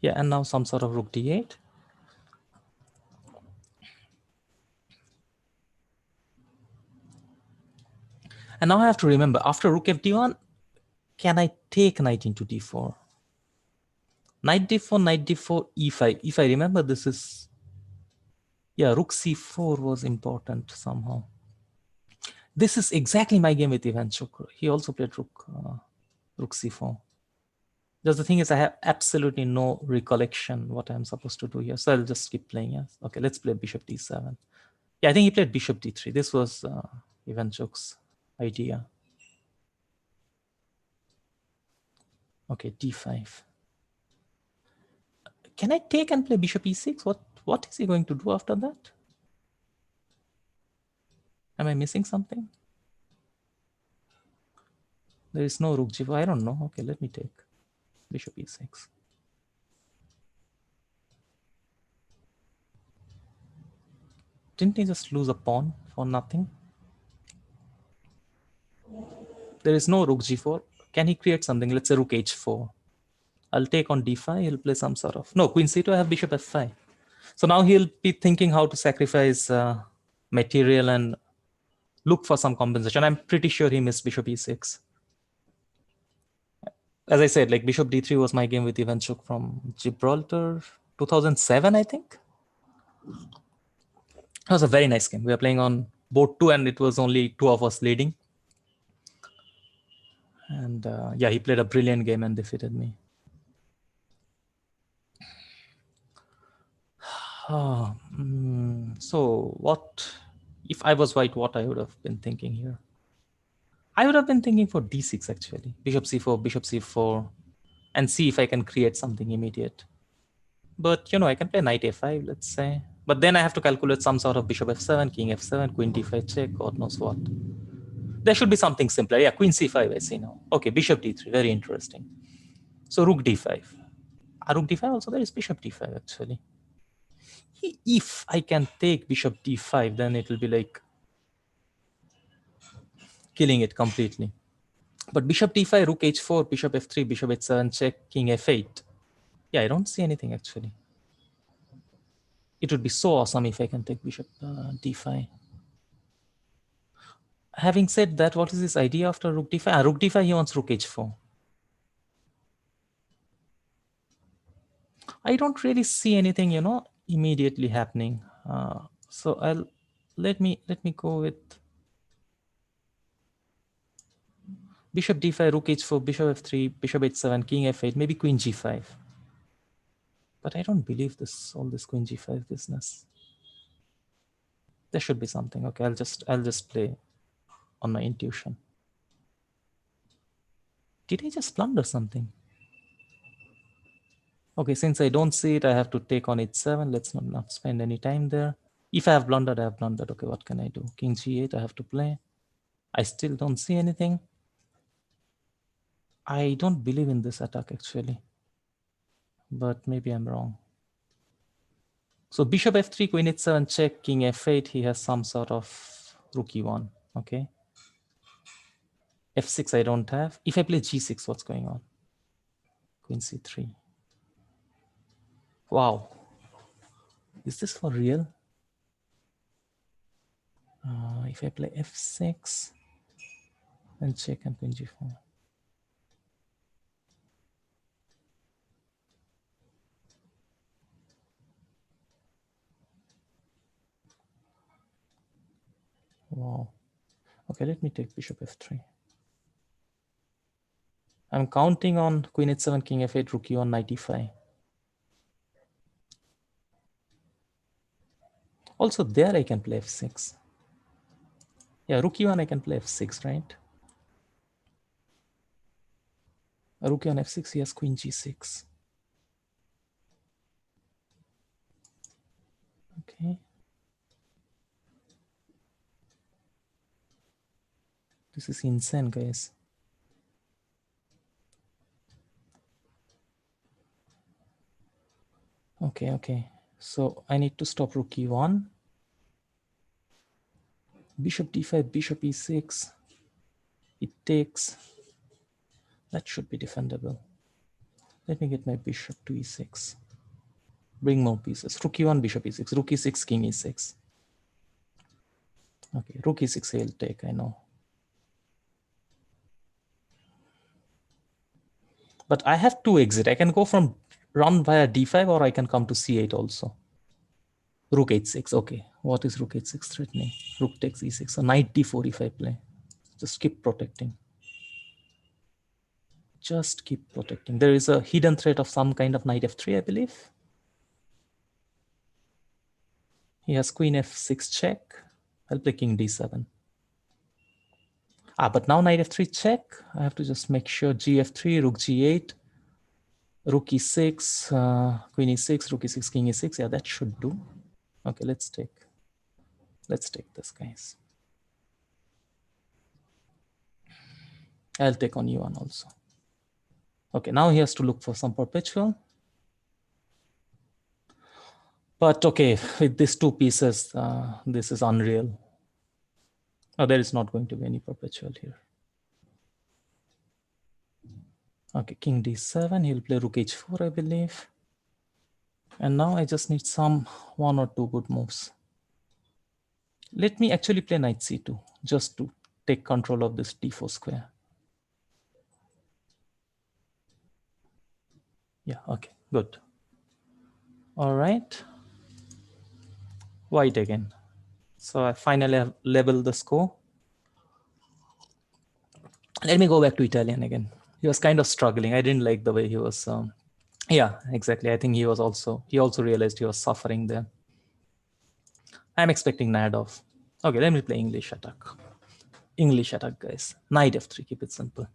Yeah, and now some sort of rook d8. And now I have to remember, after rook fd1, can I take knight into d4? Knight d4, knight d4, e5. If I remember, this is... Yeah, rook c4 was important somehow. This is exactly my game with Ivanchuk. He also played rook c4. Just the thing is, I have absolutely no recollection what I'm supposed to do here. So I'll just keep playing. Yes. Okay, let's play bishop d7. Yeah, I think he played bishop d3. This was Ivanchuk's idea. Okay, d5. Can I take and play bishop e6? What is he going to do after that? Am I missing something? There is no rook g4. I don't know. Okay, let me take bishop e6. Didn't he just lose a pawn for nothing? There is no rook g4. Can he create something? Let's say rook h4. I'll take on d5. He'll play some sort of... No, queen c2. I have bishop f5. So now he'll be thinking how to sacrifice material and look for some compensation. I'm pretty sure he missed bishop e6. As I said, like bishop d3 was my game with Ivanchuk from Gibraltar, 2007, I think. It was a very nice game. We were playing on board 2 and it was only 2 of us leading. And yeah, he played a brilliant game and defeated me. So what, if I was white, what I would have been thinking here? I would have been thinking for d6 actually. Bishop c4, and see if I can create something immediate. But, you know, I can play knight a5, let's say. But then I have to calculate some sort of bishop f7, king f7, queen d5 check, God knows what. There should be something simpler. Yeah, queen c5, I see now. Okay, bishop d3, very interesting. So rook d5. Rook d5 also, there is bishop d5 actually. If I can take bishop d5, then it will be like killing it completely. But bishop d5, rook h4, bishop f3, bishop h7 check, king f8. Yeah, I don't see anything actually. It would be so awesome if I can take bishop d5. Having said that, what is this idea after rook d5? Rook d5, he wants rook h4. I don't really see anything, you know, immediately happening. So let me go with bishop d5, rook h4, bishop f3, bishop h7, king f8, maybe queen g5. But I don't believe all this queen g5 business. There should be something. Okay, I'll just play on my intuition. Did I just blunder something? Okay, since I don't see it, I have to take on h7. Let's not spend any time there. If I have blundered, I have blundered. Okay, what can I do? King g8, I have to play. I still don't see anything. I don't believe in this attack actually, but maybe I'm wrong. So bishop f3, queen h7 check, king f8. He has some sort of rook e1. Okay. f6 I don't have. If I play g6, what's going on? Queen c3. Wow. Is this for real? If I play f6 and check and queen g4. Wow. Okay, let me take bishop f3. I'm counting on queen h7, king f8, rook e1, knight e5. Also there I can play f6. Yeah, rook e1 I can play f6, right? Rook e1 f6, he has queen g6. Okay. This is insane, guys. Okay. So I need to stop rook e1. Bishop d5, bishop e6. It takes. That should be defendable. Let me get my bishop to e6. Bring more pieces. Rook e1, bishop e6. Rook e6, king e6. Okay, rook e6 he'll take, I know. But I have two exit. I can go from run via d5 or I can come to c8 also. Rook h6. Okay, what is rook h6 threatening? Rook takes e6. So knight d4 if I play. Just keep protecting. Just keep protecting. There is a hidden threat of some kind of knight f3, I believe. He has queen f6 check. I'll play king d7. But now knight f3 check. I have to just make sure gf3, rook g8, rook e6, queen e6, rook e6, king e6. Yeah, that should do. Okay, let's take this, guys. I'll take on e1 also. Okay, now he has to look for some perpetual. But okay, with these two pieces, this is unreal. Oh, there is not going to be any perpetual here. Okay, king d7, he'll play rook h4, I believe. And now I just need some one or two good moves. Let me actually play knight c2, just to take control of this d4 square. Yeah, okay, good. All right. White again. So I finally have leveled the score. Let me go back to Italian again. He was kind of struggling. I didn't like the way he was. Yeah, exactly. I think he also realized he was suffering there. I'm expecting Nadov. Okay, let me play English attack. English attack, guys. Knight f3, keep it simple.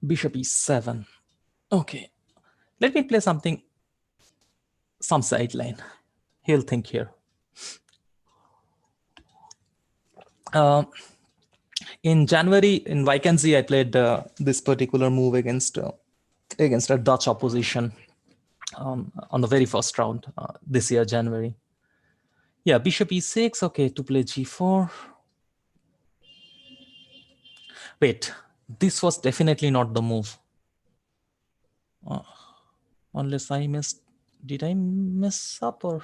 Bishop e7. Okay, let me play some sideline. He'll think here. In January, in Vacancy, I played this particular move against a Dutch opposition on the very first round this year, January. Yeah, bishop e6, okay, to play g4. Wait, this was definitely not the move. Unless I missed, did I mess up or?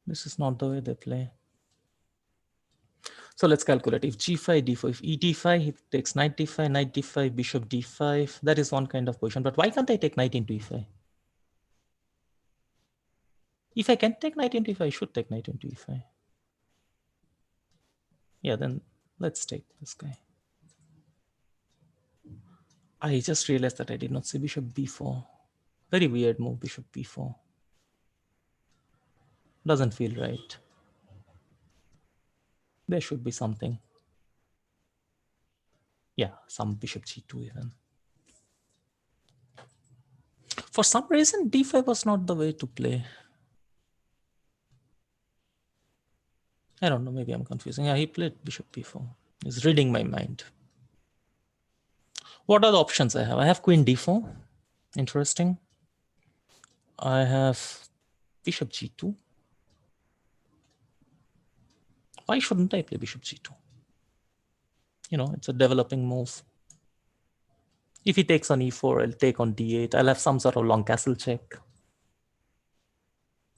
This is not the way they play. So let's calculate. If g5, d4, if e d5, he takes knight d5, knight d5, bishop d5. That is one kind of position. But why can't I take knight into e5? If I can take knight into e5, I should take knight into e5. Yeah, then let's take this guy. I just realized that I did not say bishop b4. Very weird move, bishop b4. Doesn't feel right. There should be something. Yeah, some bishop g2 even. For some reason, d5 was not the way to play. I don't know, maybe I'm confusing. Yeah, he played bishop b4. He's reading my mind. What are the options I have? I have queen d4. Interesting. I have bishop g2. Why shouldn't I play bishop g2? You know, it's a developing move. If he takes on e4, I'll take on d8. I'll have some sort of long castle check.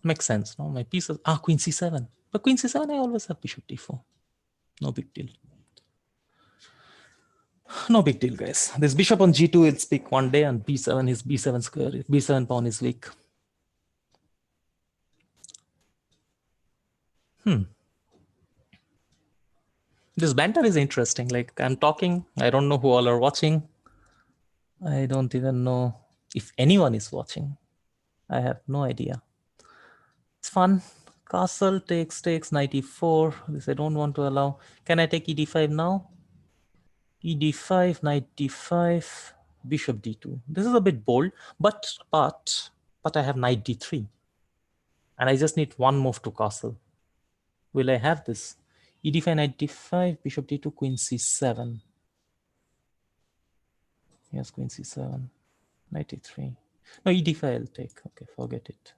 Makes sense, no? My pieces, queen c7. But queen c7, I always have bishop d4. No big deal. No big deal, guys. This bishop on g2 will speak one day, and b7 is b7 square. B7 pawn is weak. This banter is interesting. Like, I'm talking, I don't know who all are watching. I don't even know if anyone is watching. I have no idea. It's fun. Castle takes knight e4. This I don't want to allow. Can I take ed5 now? ed5, knight d5, bishop d2. This is a bit bold, but I have knight d3. And I just need one move to castle. Will I have this? E d5, knight d5, bishop d2, queen c7. Yes, queen c7, knight e3. No, e d5 I'll take. Okay, forget it.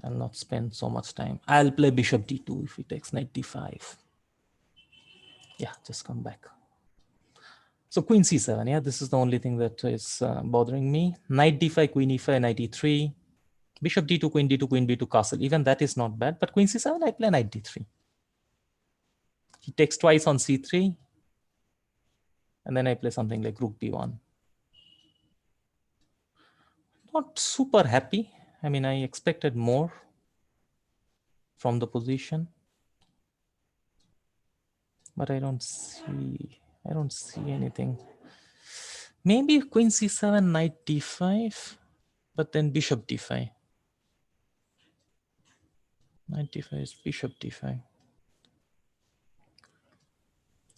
I'll not spend so much time. I'll play bishop d2 if he takes knight d5. Yeah, just come back. So queen c7, yeah, this is the only thing that is bothering me. Knight d5, queen e5, knight e3. Bishop d2, queen d2, queen b2, castle. Even that is not bad, but queen c7, I play knight d3. He takes twice on c3. And then I play something like rook b1. Not super happy. I mean, I expected more from the position. But I don't see anything. Maybe queen c7, knight d5, but then bishop d5. Knight d5 is bishop d5.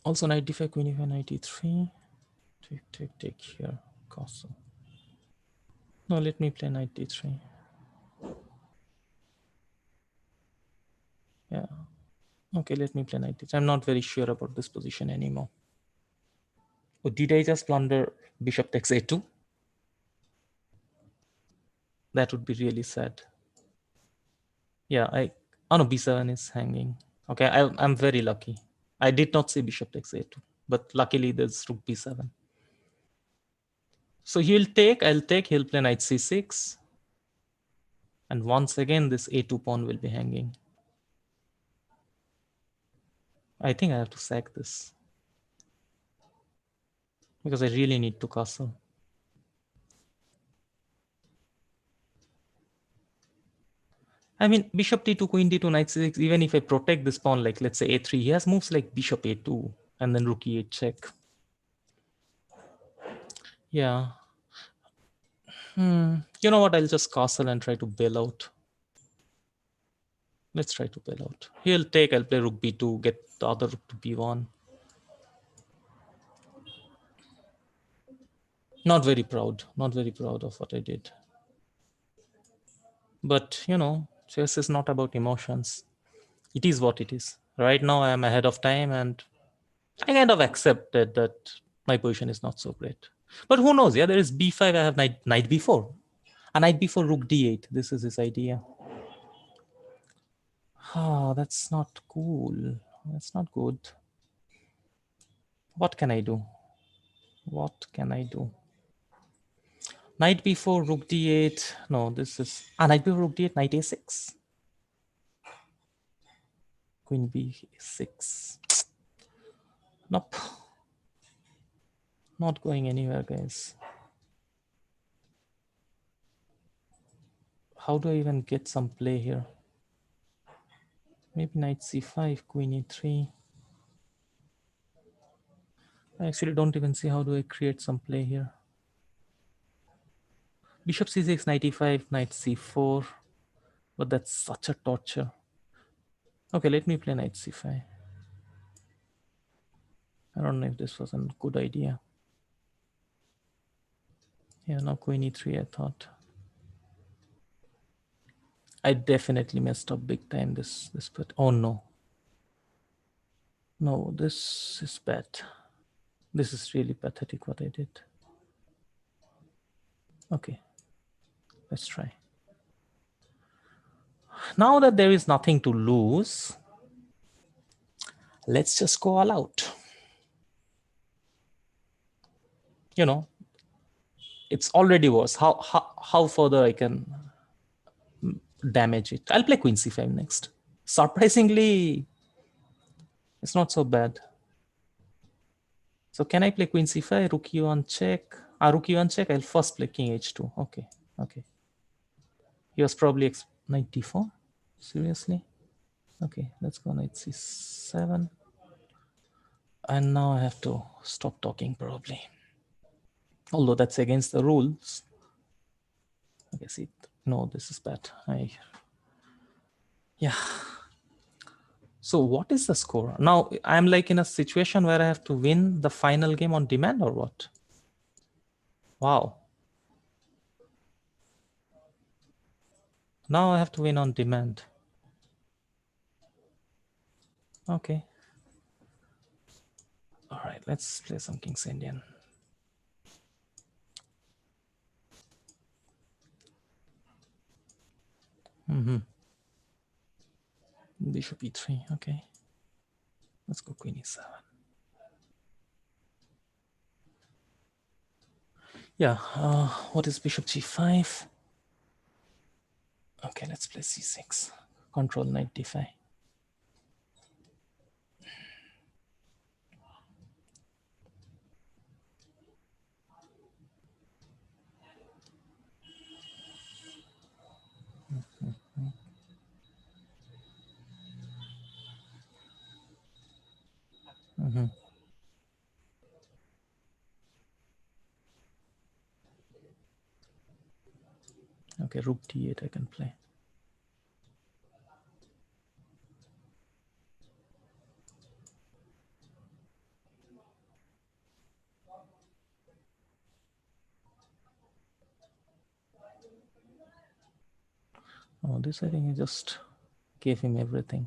Also knight d5, queen e5, knight e3. Take here, castle. No, let me play knight d3. Yeah. Okay, let me play knight d3. I'm not very sure about this position anymore. Oh, did I just blunder bishop takes a2? That would be really sad. Yeah, oh no, b7 is hanging. Okay, I'm very lucky. I did not say bishop takes a2, but luckily there's rook b7. So I'll take, he'll play knight c6. And once again, this a2 pawn will be hanging. I think I have to sack this, because I really need to castle. I mean, bishop d2, queen d2, knight c6, even if I protect this pawn, like let's say a3, he has moves like bishop a2 and then rook e8 check. Yeah. You know what? I'll just castle and try to bail out. Let's try to bail out. He'll take, I'll play rook b2, get the other rook to b1. Not very proud of what I did. But, you know, chess is not about emotions. It is what it is. Right now, I am ahead of time and I kind of accepted that my position is not so great. But who knows? Yeah, there is b5, I have knight b4. A knight b4, rook d8. This is his idea. Oh, that's not cool. That's not good. What can I do? What can I do? Knight b4, rook d8. No, this is... knight b4, rook d8, knight a6. Queen b6. Nope. Not going anywhere, guys. How do I even get some play here? Maybe knight c5, queen e3. I actually don't even see how do I create some play here. Bishop c6, knight e5, knight c4. But that's such a torture. Okay, let me play knight c5. I don't know if this was a good idea. Yeah, now queen e3, I thought. I definitely messed up big time this but oh no. No, this is bad. This is really pathetic what I did. Okay, let's try. Now that there is nothing to lose, let's just go all out. You know, it's already worse. How further I can damage it? I'll play queen c5 next. Surprisingly, it's not so bad. So can I play queen c5, rook e1 check? Rook e1 check, I'll first play king h2. Okay, okay. He was probably knight d4. Seriously? Okay, let's go knight c7. And now I have to stop talking probably. Although that's against the rules. Okay, see, no, this is bad. Yeah. So what is the score? Now I'm like in a situation where I have to win the final game on demand or what? Wow. Now I have to win on demand. Okay. All right, let's play some King's Indian. Bishop e3, okay. Let's go queen e7. Yeah, what is bishop g5? Okay, let's play c6. Control knight d5. Okay, rook d8 I can play. Oh, this I think I just gave him everything.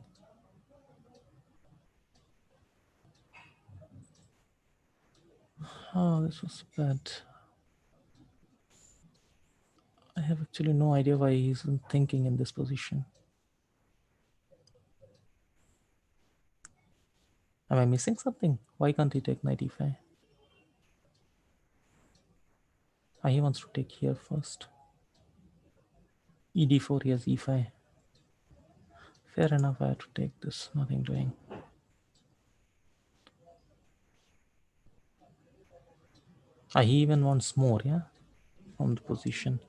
Oh, this was bad. I have actually no idea why he's thinking in this position. Am I missing something? Why can't he take knight e5? Ah, he wants to take here first. ed4, he has e5. Fair enough, I have to take this. Nothing doing. Ah, he even wants more, yeah? From the position.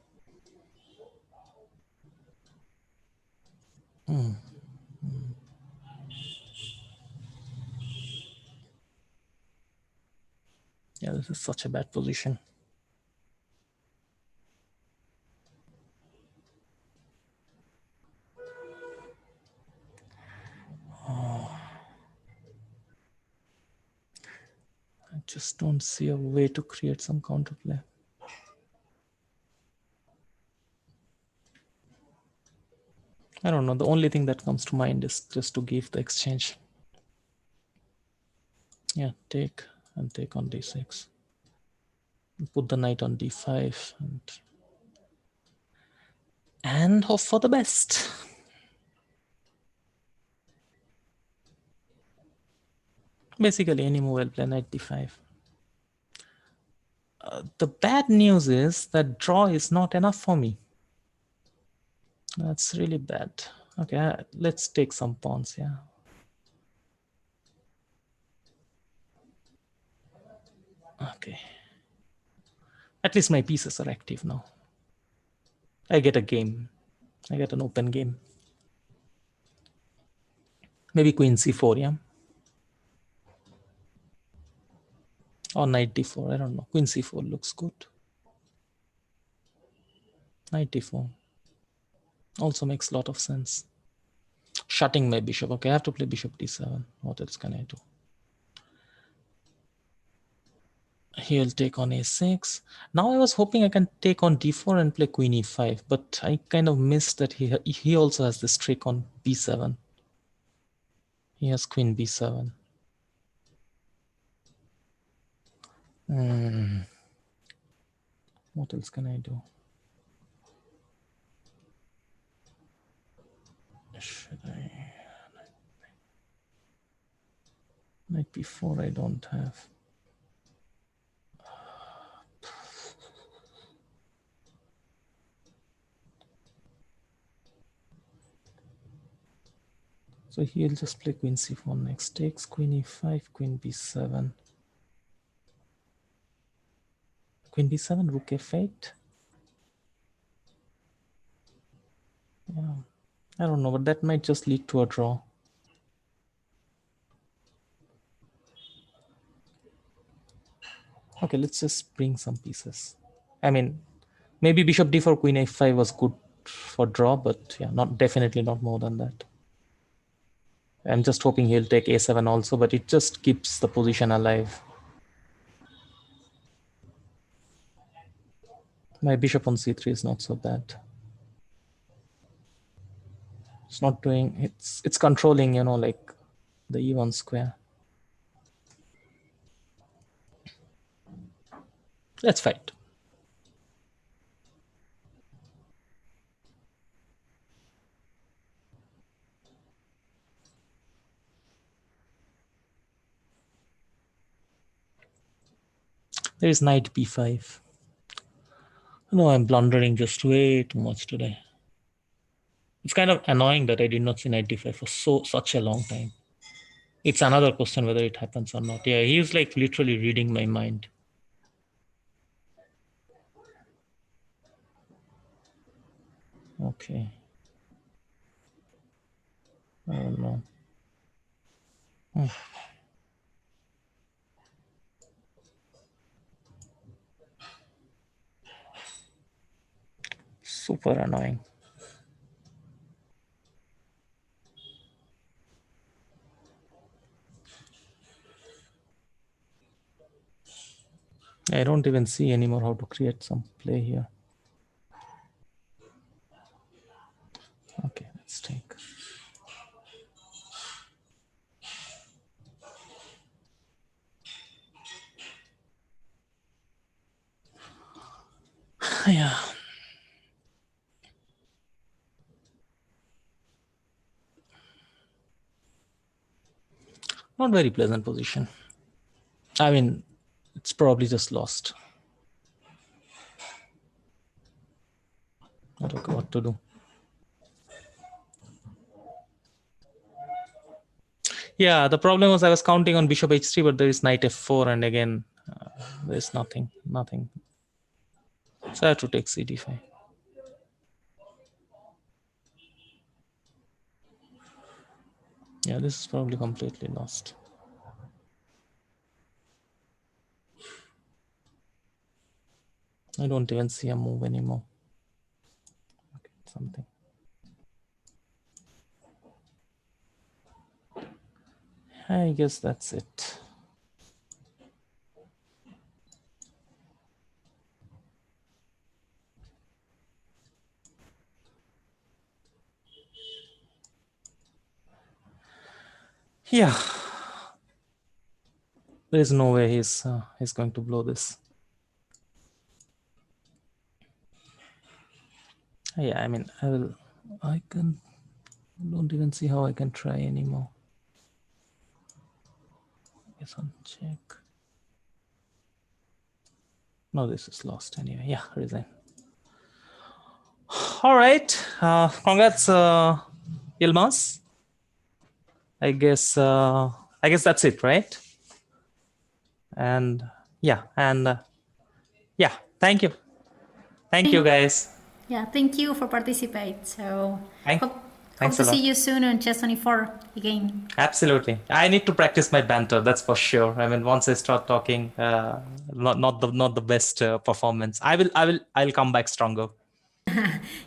Yeah, this is such a bad position. I just don't see a way to create some counterplay. I don't know. The only thing that comes to mind is just to give the exchange. Yeah, take and take on d6. Put the knight on d5 and hope for the best. Basically, any move I'll play knight d5. The bad news is that draw is not enough for me. That's really bad. Okay, let's take some pawns, yeah. Okay. At least my pieces are active now. I get a game. I get an open game. Maybe queen c4, yeah? Or knight d4, I don't know. Queen c4 looks good. Knight d4 also makes a lot of sense. Shutting my bishop. Okay, I have to play bishop d7. What else can I do? He'll take on a6. Now I was hoping I can take on d4 and play queen e5, but I kind of missed that he also has this trick on b7. He has queen b7. What else can I do? Should I? Knight b4 I don't have. So he'll just play queen c4 next. Takes queen e5, queen b7. Queen b7, rook f8. Yeah, I don't know, but that might just lead to a draw. Okay, let's just bring some pieces. I mean, maybe bishop d4, queen a5 was good for draw, but yeah, definitely not more than that. I'm just hoping he'll take a7 also, but it just keeps the position alive. My bishop on c3 is not so bad. It's not doing, it's controlling, like the E1 square. Let's fight. There is knight b5. No, I'm blundering just way too much today. It's kind of annoying that I did not see knight d5 for such a long time. It's another question whether it happens or not. Yeah, he's like literally reading my mind. Okay. Oh no. Super annoying. I don't even see anymore how to create some play here. Okay, let's take. Yeah. Not very pleasant position. I mean, it's probably just lost. I don't know what to do. Yeah, the problem was I was counting on bishop h3, but there is knight f4, and again, there's nothing. So I have to take cd5. Yeah, this is probably completely lost. I don't even see a move anymore. Okay, something. I guess that's it. Yeah. There is no way he's going to blow this. Yeah, I mean, I don't even see how I can try anymore. Guess on check. No, this is lost anyway. Yeah, resign. All right. Congrats, Yilmaz. I guess that's it, right? And yeah, thank you. Thank you, guys. Yeah, thank you for participating. So hope Thanks to a lot. see you soon on Chess 24 again. Absolutely. I need to practice my banter, that's for sure. I mean, once I start talking, not the best performance. I'll come back stronger.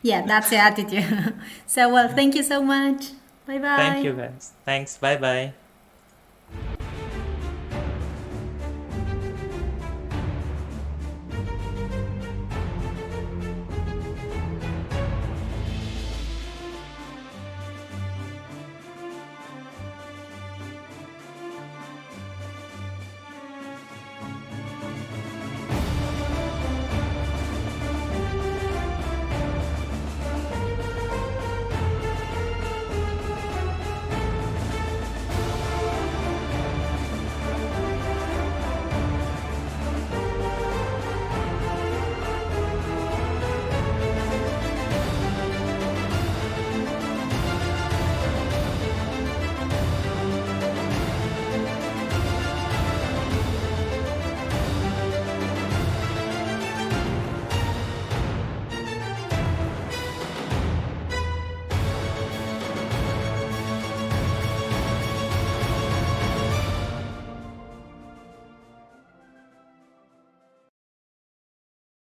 Yeah, that's the attitude. So, well, thank you so much. Bye-bye. Thank you, guys. Thanks. Bye-bye.